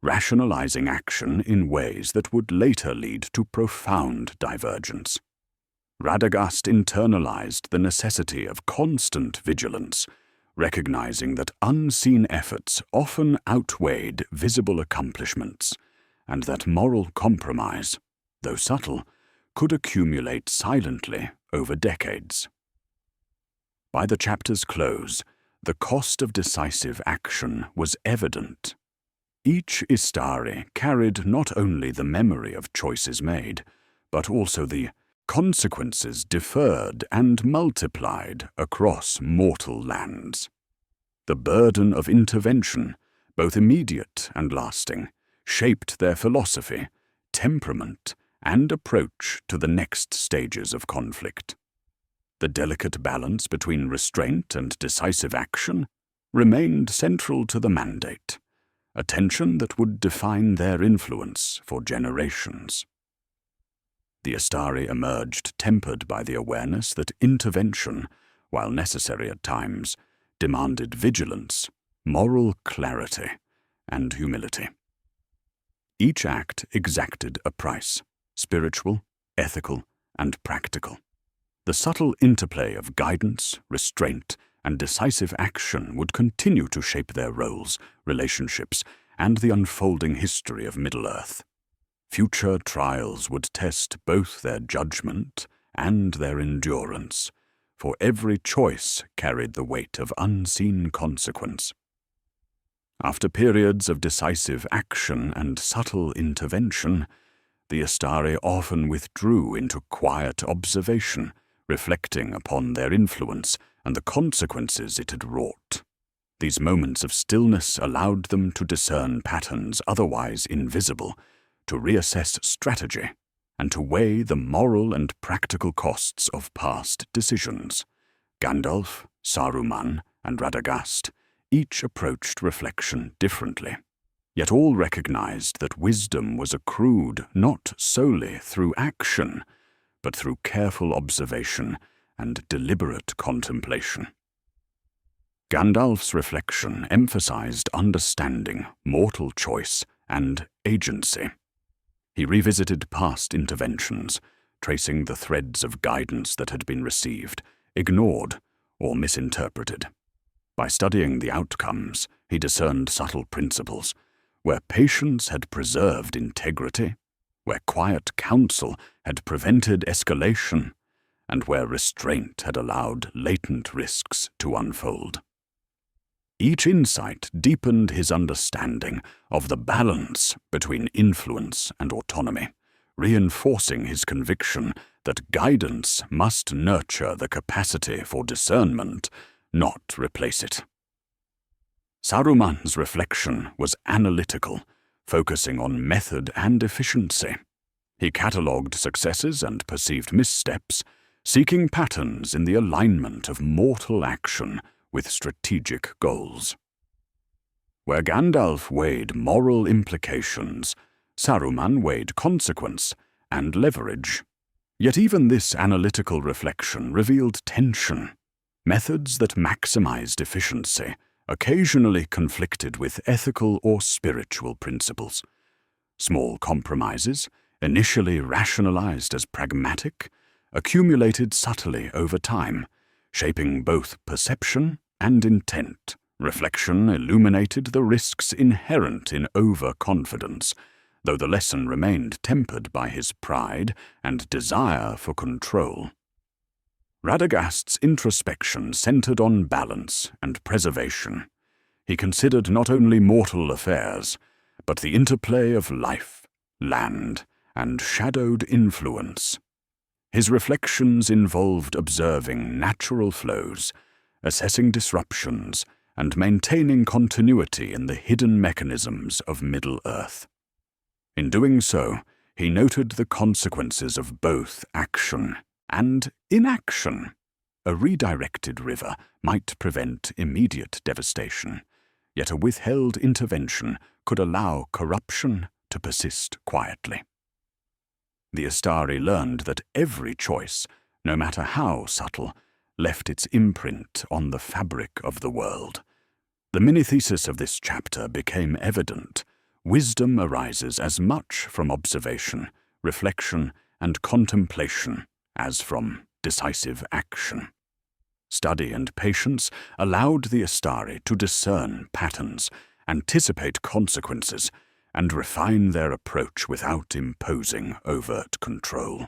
rationalizing action in ways that would later lead to profound divergence. Radagast internalized the necessity of constant vigilance, recognizing that unseen efforts often outweighed visible accomplishments, and that moral compromise, though subtle, could accumulate silently over decades. By the chapter's close, the cost of decisive action was evident. Each Istari carried not only the memory of choices made, but also the consequences deferred and multiplied across mortal lands. The burden of intervention, both immediate and lasting, shaped their philosophy, temperament, and approach to the next stages of conflict. The delicate balance between restraint and decisive action remained central to the mandate, a tension that would define their influence for generations. The Istari emerged tempered by the awareness that intervention, while necessary at times, demanded vigilance, moral clarity, and humility. Each act exacted a price, spiritual, ethical, and practical. The subtle interplay of guidance, restraint, and decisive action would continue to shape their roles, relationships, and the unfolding history of Middle-earth. Future trials would test both their judgment and their endurance, for every choice carried the weight of unseen consequence. After periods of decisive action and subtle intervention, the Istari often withdrew into quiet observation, reflecting upon their influence and the consequences it had wrought. These moments of stillness allowed them to discern patterns otherwise invisible, to reassess strategy, and to weigh the moral and practical costs of past decisions. Gandalf, Saruman, and Radagast each approached reflection differently, yet all recognized that wisdom was accrued not solely through action, but through careful observation and deliberate contemplation. Gandalf's reflection emphasized understanding, mortal choice, and agency. He revisited past interventions, tracing the threads of guidance that had been received, ignored, or misinterpreted. By studying the outcomes, he discerned subtle principles, where patience had preserved integrity, where quiet counsel had prevented escalation, and where restraint had allowed latent risks to unfold. Each insight deepened his understanding of the balance between influence and autonomy, reinforcing his conviction that guidance must nurture the capacity for discernment, not replace it. Saruman's reflection was analytical, focusing on method and efficiency. He catalogued successes and perceived missteps, seeking patterns in the alignment of mortal action with strategic goals. Where Gandalf weighed moral implications, Saruman weighed consequence and leverage. Yet even this analytical reflection revealed tension. Methods that maximized efficiency occasionally conflicted with ethical or spiritual principles. Small compromises, initially rationalized as pragmatic, accumulated subtly over time, shaping both perception and intent. Reflection illuminated the risks inherent in overconfidence, though the lesson remained tempered by his pride and desire for control. Radagast's introspection centered on balance and preservation. He considered not only mortal affairs, but the interplay of life, land, and shadowed influence. His reflections involved observing natural flows, assessing disruptions, and maintaining continuity in the hidden mechanisms of Middle-earth. In doing so, he noted the consequences of both action and inaction. A redirected river might prevent immediate devastation, yet a withheld intervention could allow corruption to persist quietly. The Istari learned that every choice, no matter how subtle, left its imprint on the fabric of the world. The mini-thesis of this chapter became evident. Wisdom arises as much from observation, reflection, and contemplation as from decisive action. Study and patience allowed the Istari to discern patterns, anticipate consequences, and refine their approach without imposing overt control.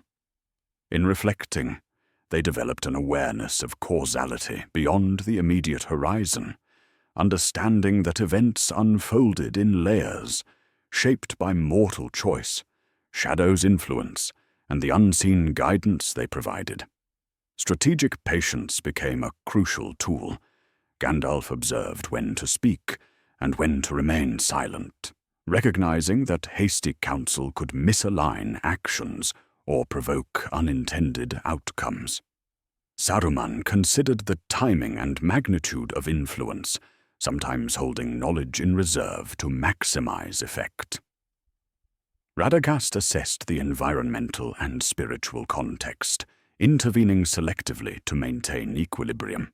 In reflecting, they developed an awareness of causality beyond the immediate horizon, understanding that events unfolded in layers, shaped by mortal choice, Shadow's influence, and the unseen guidance they provided. Strategic patience became a crucial tool. Gandalf observed when to speak and when to remain silent, recognizing that hasty counsel could misalign actions or provoke unintended outcomes. Saruman considered the timing and magnitude of influence, sometimes holding knowledge in reserve to maximize effect. Radagast assessed the environmental and spiritual context, intervening selectively to maintain equilibrium.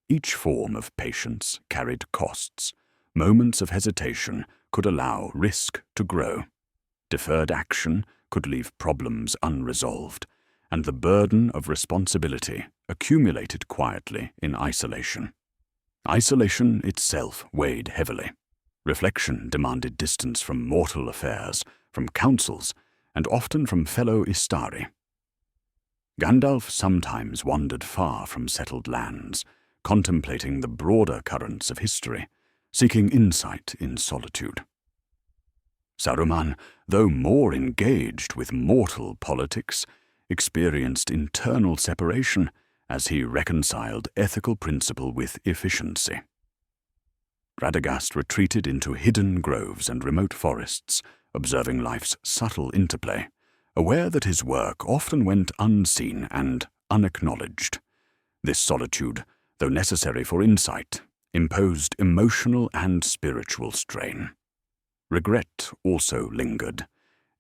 Each form of patience carried costs. Moments of hesitation could allow risk to grow. Deferred action could leave problems unresolved, and the burden of responsibility accumulated quietly in isolation. Isolation itself weighed heavily. Reflection demanded distance from mortal affairs, from councils, and often from fellow Istari. Gandalf sometimes wandered far from settled lands, contemplating the broader currents of history, seeking insight in solitude. Saruman, though more engaged with mortal politics, experienced internal separation as he reconciled ethical principle with efficiency. Radagast retreated into hidden groves and remote forests, observing life's subtle interplay, aware that his work often went unseen and unacknowledged. This solitude, though necessary for insight, imposed emotional and spiritual strain. Regret also lingered.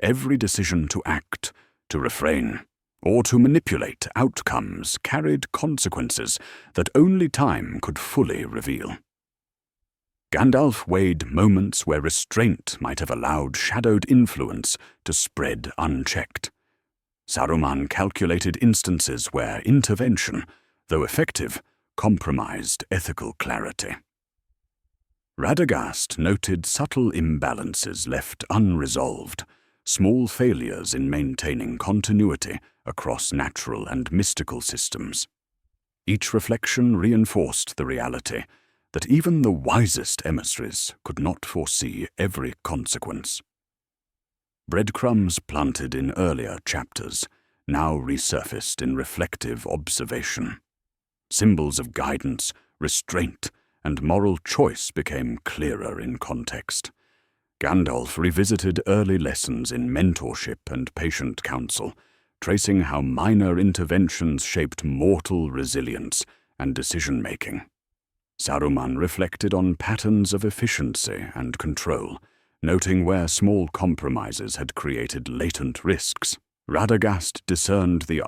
Every decision to act, to refrain, or to manipulate outcomes carried consequences that only time could fully reveal. Gandalf weighed moments where restraint might have allowed shadowed influence to spread unchecked. Saruman calculated instances where intervention, though effective, compromised ethical clarity. Radagast noted subtle imbalances left unresolved, small failures in maintaining continuity across natural and mystical systems. Each reflection reinforced the reality that even the wisest emissaries could not foresee every consequence. Breadcrumbs planted in earlier chapters now resurfaced in reflective observation. Symbols of guidance, restraint, and moral choice became clearer in context. Gandalf revisited early lessons in mentorship and patient counsel, tracing how minor interventions shaped mortal resilience and decision-making. Saruman reflected on patterns of efficiency and control, noting where small compromises had created latent risks. Radagast discerned the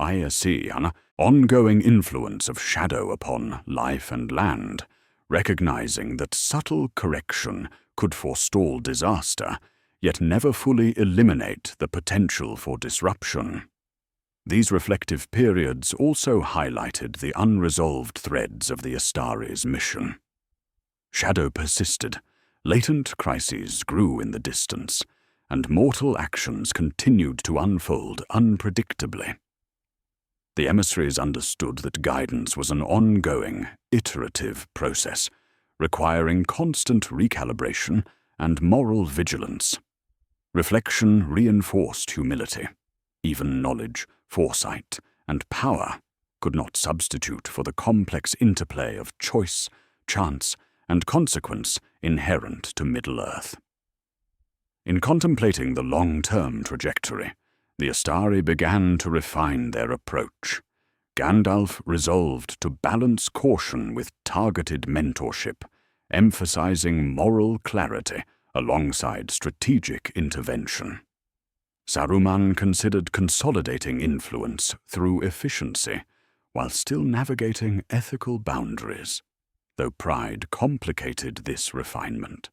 ongoing influence of shadow upon life and land, recognizing that subtle correction could forestall disaster, yet never fully eliminate the potential for disruption. These reflective periods also highlighted the unresolved threads of the Istari's mission. Shadow persisted, latent crises grew in the distance, and mortal actions continued to unfold unpredictably. The emissaries understood that guidance was an ongoing, iterative process, requiring constant recalibration and moral vigilance. Reflection reinforced humility. Even knowledge, foresight, and power could not substitute for the complex interplay of choice, chance, and consequence inherent to Middle-earth. In contemplating the long-term trajectory, the Istari began to refine their approach. Gandalf resolved to balance caution with targeted mentorship, emphasizing moral clarity alongside strategic intervention. Saruman considered consolidating influence through efficiency, while still navigating ethical boundaries, though pride complicated this refinement.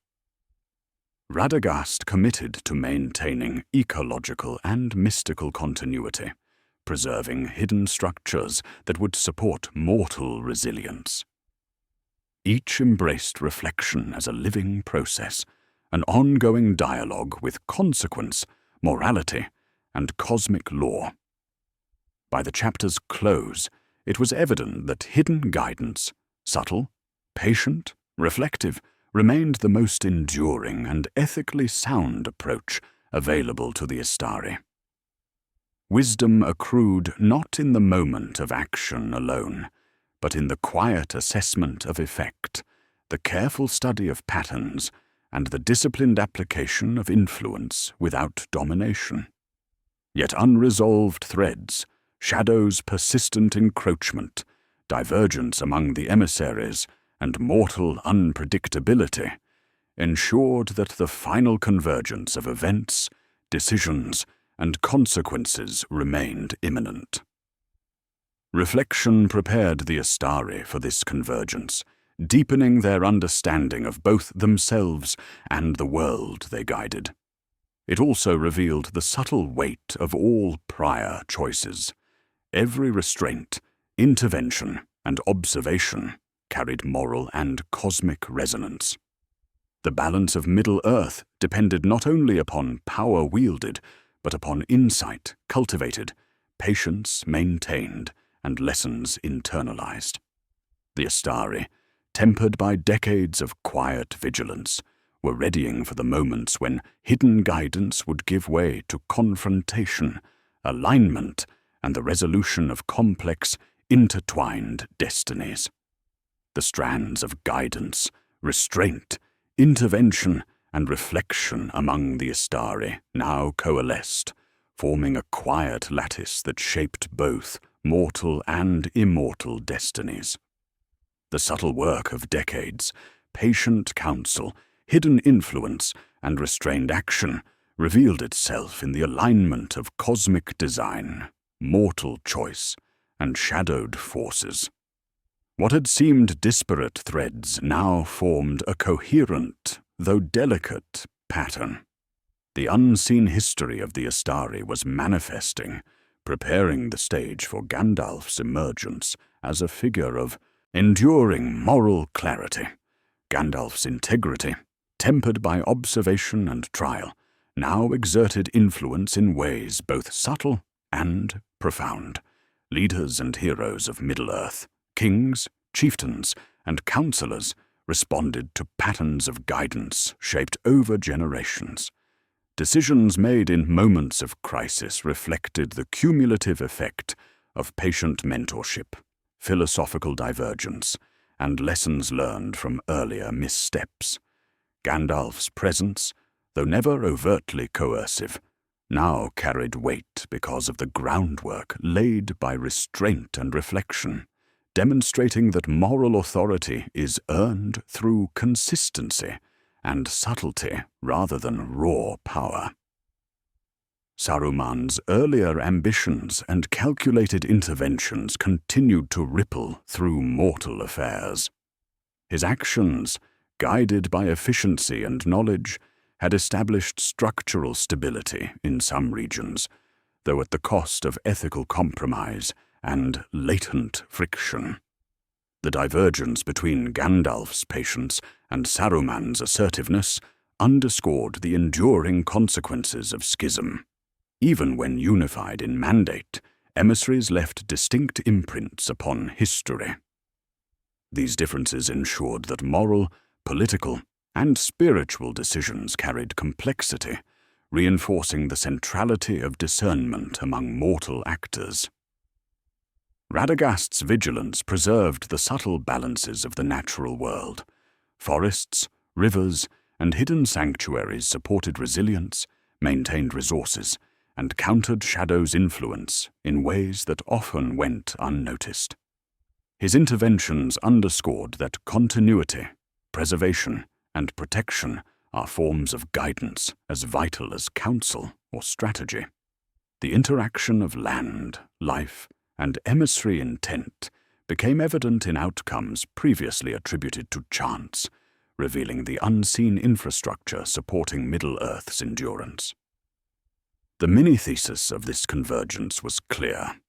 Radagast committed to maintaining ecological and mystical continuity, preserving hidden structures that would support mortal resilience. Each embraced reflection as a living process, an ongoing dialogue with consequence, morality, and cosmic law. By the chapter's close, it was evident that hidden guidance, subtle, patient, reflective, remained the most enduring and ethically sound approach available to the Istari. Wisdom accrued not in the moment of action alone, but in the quiet assessment of effect, the careful study of patterns, and the disciplined application of influence without domination. Yet unresolved threads, shadow's persistent encroachment, divergence among the emissaries, and mortal unpredictability ensured that the final convergence of events, decisions, and consequences remained imminent. Reflection prepared the Istari for this convergence, deepening their understanding of both themselves and the world they guided. It also revealed the subtle weight of all prior choices. Every restraint, intervention, and observation carried moral and cosmic resonance. The balance of Middle-earth depended not only upon power wielded, but upon insight cultivated, patience maintained, and lessons internalized. The Istari, tempered by decades of quiet vigilance, were readying for the moments when hidden guidance would give way to confrontation, alignment, and the resolution of complex, intertwined destinies. The strands of guidance, restraint, intervention, and reflection among the Istari now coalesced, forming a quiet lattice that shaped both mortal and immortal destinies. The subtle work of decades, patient counsel, hidden influence, and restrained action revealed itself in the alignment of cosmic design, mortal choice, and shadowed forces. What had seemed disparate threads now formed a coherent, though delicate, pattern. The unseen history of the Istari was manifesting, preparing the stage for Gandalf's emergence as a figure of enduring moral clarity. Gandalf's integrity, tempered by observation and trial, now exerted influence in ways both subtle and profound. Leaders and heroes of Middle-earth, kings, chieftains, and counselors responded to patterns of guidance shaped over generations. Decisions made in moments of crisis reflected the cumulative effect of patient mentorship, philosophical divergence, and lessons learned from earlier missteps. Gandalf's presence, though never overtly coercive, now carried weight because of the groundwork laid by restraint and reflection, demonstrating that moral authority is earned through consistency and subtlety rather than raw power. Saruman's earlier ambitions and calculated interventions continued to ripple through mortal affairs. His actions, guided by efficiency and knowledge, had established structural stability in some regions, though at the cost of ethical compromise and latent friction. The divergence between Gandalf's patience and Saruman's assertiveness underscored the enduring consequences of schism. Even when unified in mandate, emissaries left distinct imprints upon history. These differences ensured that moral, political, and spiritual decisions carried complexity, reinforcing the centrality of discernment among mortal actors. Radagast's vigilance preserved the subtle balances of the natural world. Forests, rivers, and hidden sanctuaries supported resilience, maintained resources, and countered Shadow's influence in ways that often went unnoticed. His interventions underscored that continuity, preservation, and protection are forms of guidance as vital as counsel or strategy. The interaction of land, life, and emissary intent became evident in outcomes previously attributed to chance, revealing the unseen infrastructure supporting Middle-earth's endurance. The mini-thesis of this convergence was clear.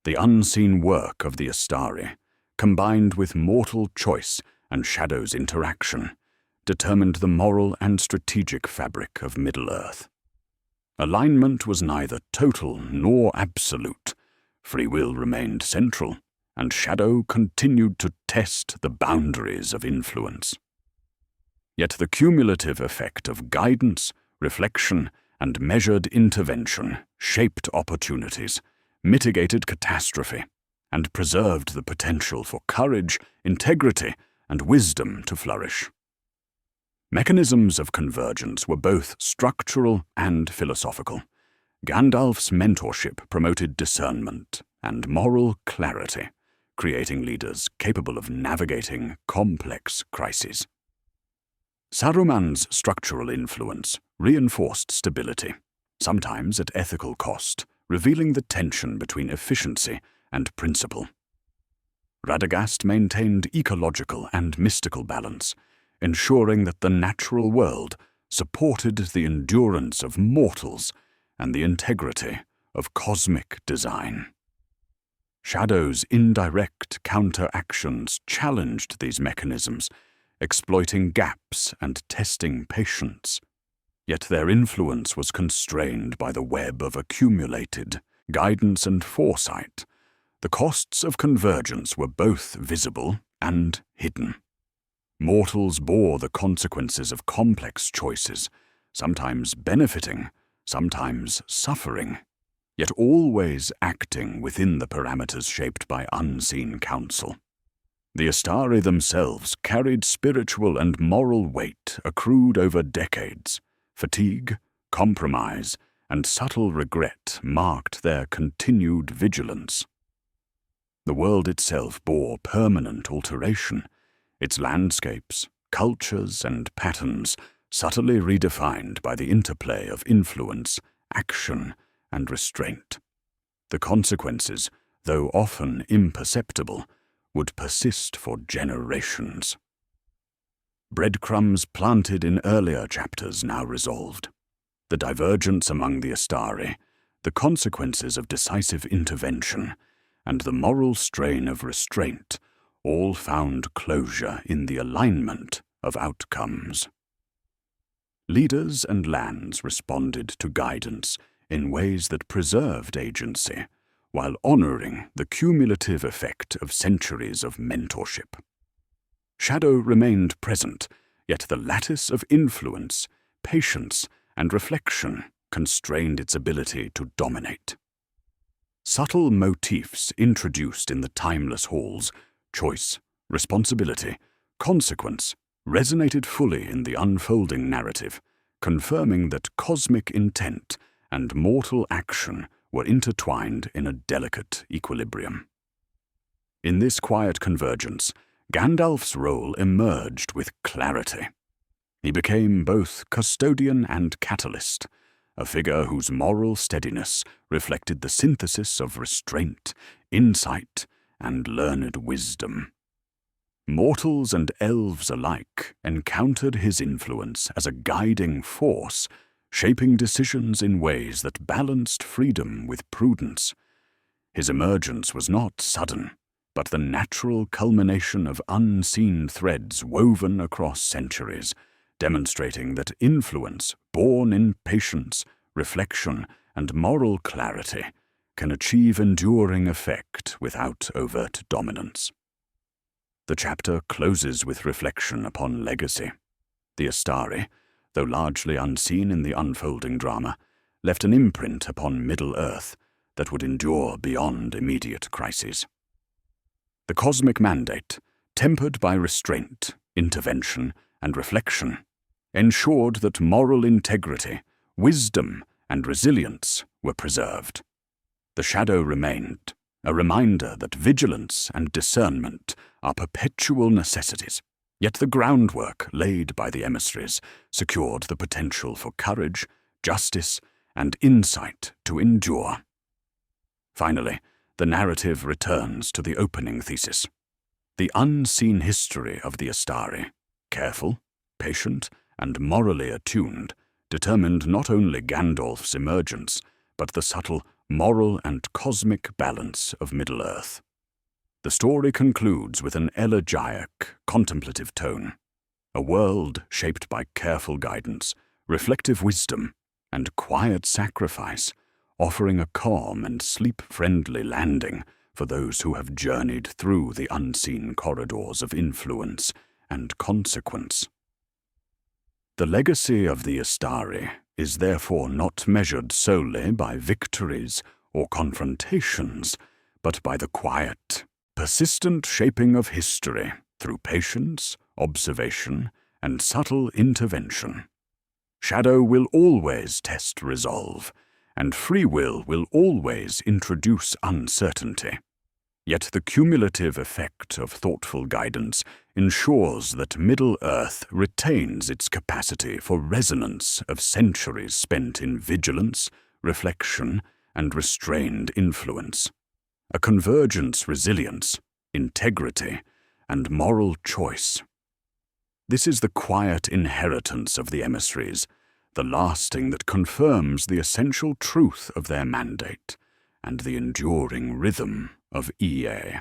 The unseen work of the Istari, combined with mortal choice and Shadow's interaction, determined the moral and strategic fabric of Middle-earth. Alignment was neither total nor absolute. Free will remained central, and Shadow continued to test the boundaries of influence. Yet the cumulative effect of guidance, reflection, and measured intervention shaped opportunities, mitigated catastrophe, and preserved the potential for courage, integrity, and wisdom to flourish. Mechanisms of convergence were both structural and philosophical. Gandalf's mentorship promoted discernment and moral clarity, creating leaders capable of navigating complex crises. Saruman's structural influence reinforced stability, sometimes at ethical cost, revealing the tension between efficiency and principle. Radagast maintained ecological and mystical balance, ensuring that the natural world supported the endurance of mortals and the integrity of cosmic design. Shadow's indirect counteractions challenged these mechanisms, exploiting gaps and testing patience. Yet their influence was constrained by the web of accumulated guidance and foresight. The costs of convergence were both visible and hidden. Mortals bore the consequences of complex choices, sometimes benefiting, sometimes suffering, yet always acting within the parameters shaped by unseen counsel. The Istari themselves carried spiritual and moral weight accrued over decades. Fatigue, compromise, and subtle regret marked their continued vigilance. The world itself bore permanent alteration, its landscapes, cultures, and patterns subtly redefined by the interplay of influence, action, and restraint. The consequences, though often imperceptible, would persist for generations. Breadcrumbs planted in earlier chapters now resolved. The divergence among the Istari, the consequences of decisive intervention, and the moral strain of restraint all found closure in the alignment of outcomes. Leaders and lands responded to guidance in ways that preserved agency, while honoring the cumulative effect of centuries of mentorship. Shadow remained present, yet the lattice of influence, patience, and reflection constrained its ability to dominate. Subtle motifs introduced in the timeless halls, choice, responsibility, consequence, resonated fully in the unfolding narrative, confirming that cosmic intent and mortal action were intertwined in a delicate equilibrium. In this quiet convergence, Gandalf's role emerged with clarity. He became both custodian and catalyst, a figure whose moral steadiness reflected the synthesis of restraint, insight, and learned wisdom. Mortals and elves alike encountered his influence as a guiding force, shaping decisions in ways that balanced freedom with prudence. His emergence was not sudden, but the natural culmination of unseen threads woven across centuries, demonstrating that influence, born in patience, reflection, and moral clarity, can achieve enduring effect without overt dominance. The chapter closes with reflection upon legacy. The Istari, though largely unseen in the unfolding drama, left an imprint upon Middle-earth that would endure beyond immediate crises. The cosmic mandate, tempered by restraint, intervention, and reflection, ensured that moral integrity, wisdom, and resilience were preserved. The shadow remained, a reminder that vigilance and discernment are perpetual necessities, yet the groundwork laid by the emissaries secured the potential for courage, justice, and insight to endure. Finally, the narrative returns to the opening thesis. The unseen history of the Istari, careful, patient, and morally attuned, determined not only Gandalf's emergence, but the subtle moral and cosmic balance of Middle-earth. The story concludes with an elegiac, contemplative tone, a world shaped by careful guidance, reflective wisdom, and quiet sacrifice, offering a calm and sleep-friendly landing for those who have journeyed through the unseen corridors of influence and consequence. The legacy of the Istari is therefore not measured solely by victories or confrontations, but by the quiet, persistent shaping of history through patience, observation, and subtle intervention. Shadow will always test resolve, and free will always introduce uncertainty. Yet the cumulative effect of thoughtful guidance ensures that Middle-earth retains its capacity for resonance of centuries spent in vigilance, reflection, and restrained influence. A convergence resilience, integrity, and moral choice. This is the quiet inheritance of the emissaries, the lasting that confirms the essential truth of their mandate and the enduring rhythm of EA.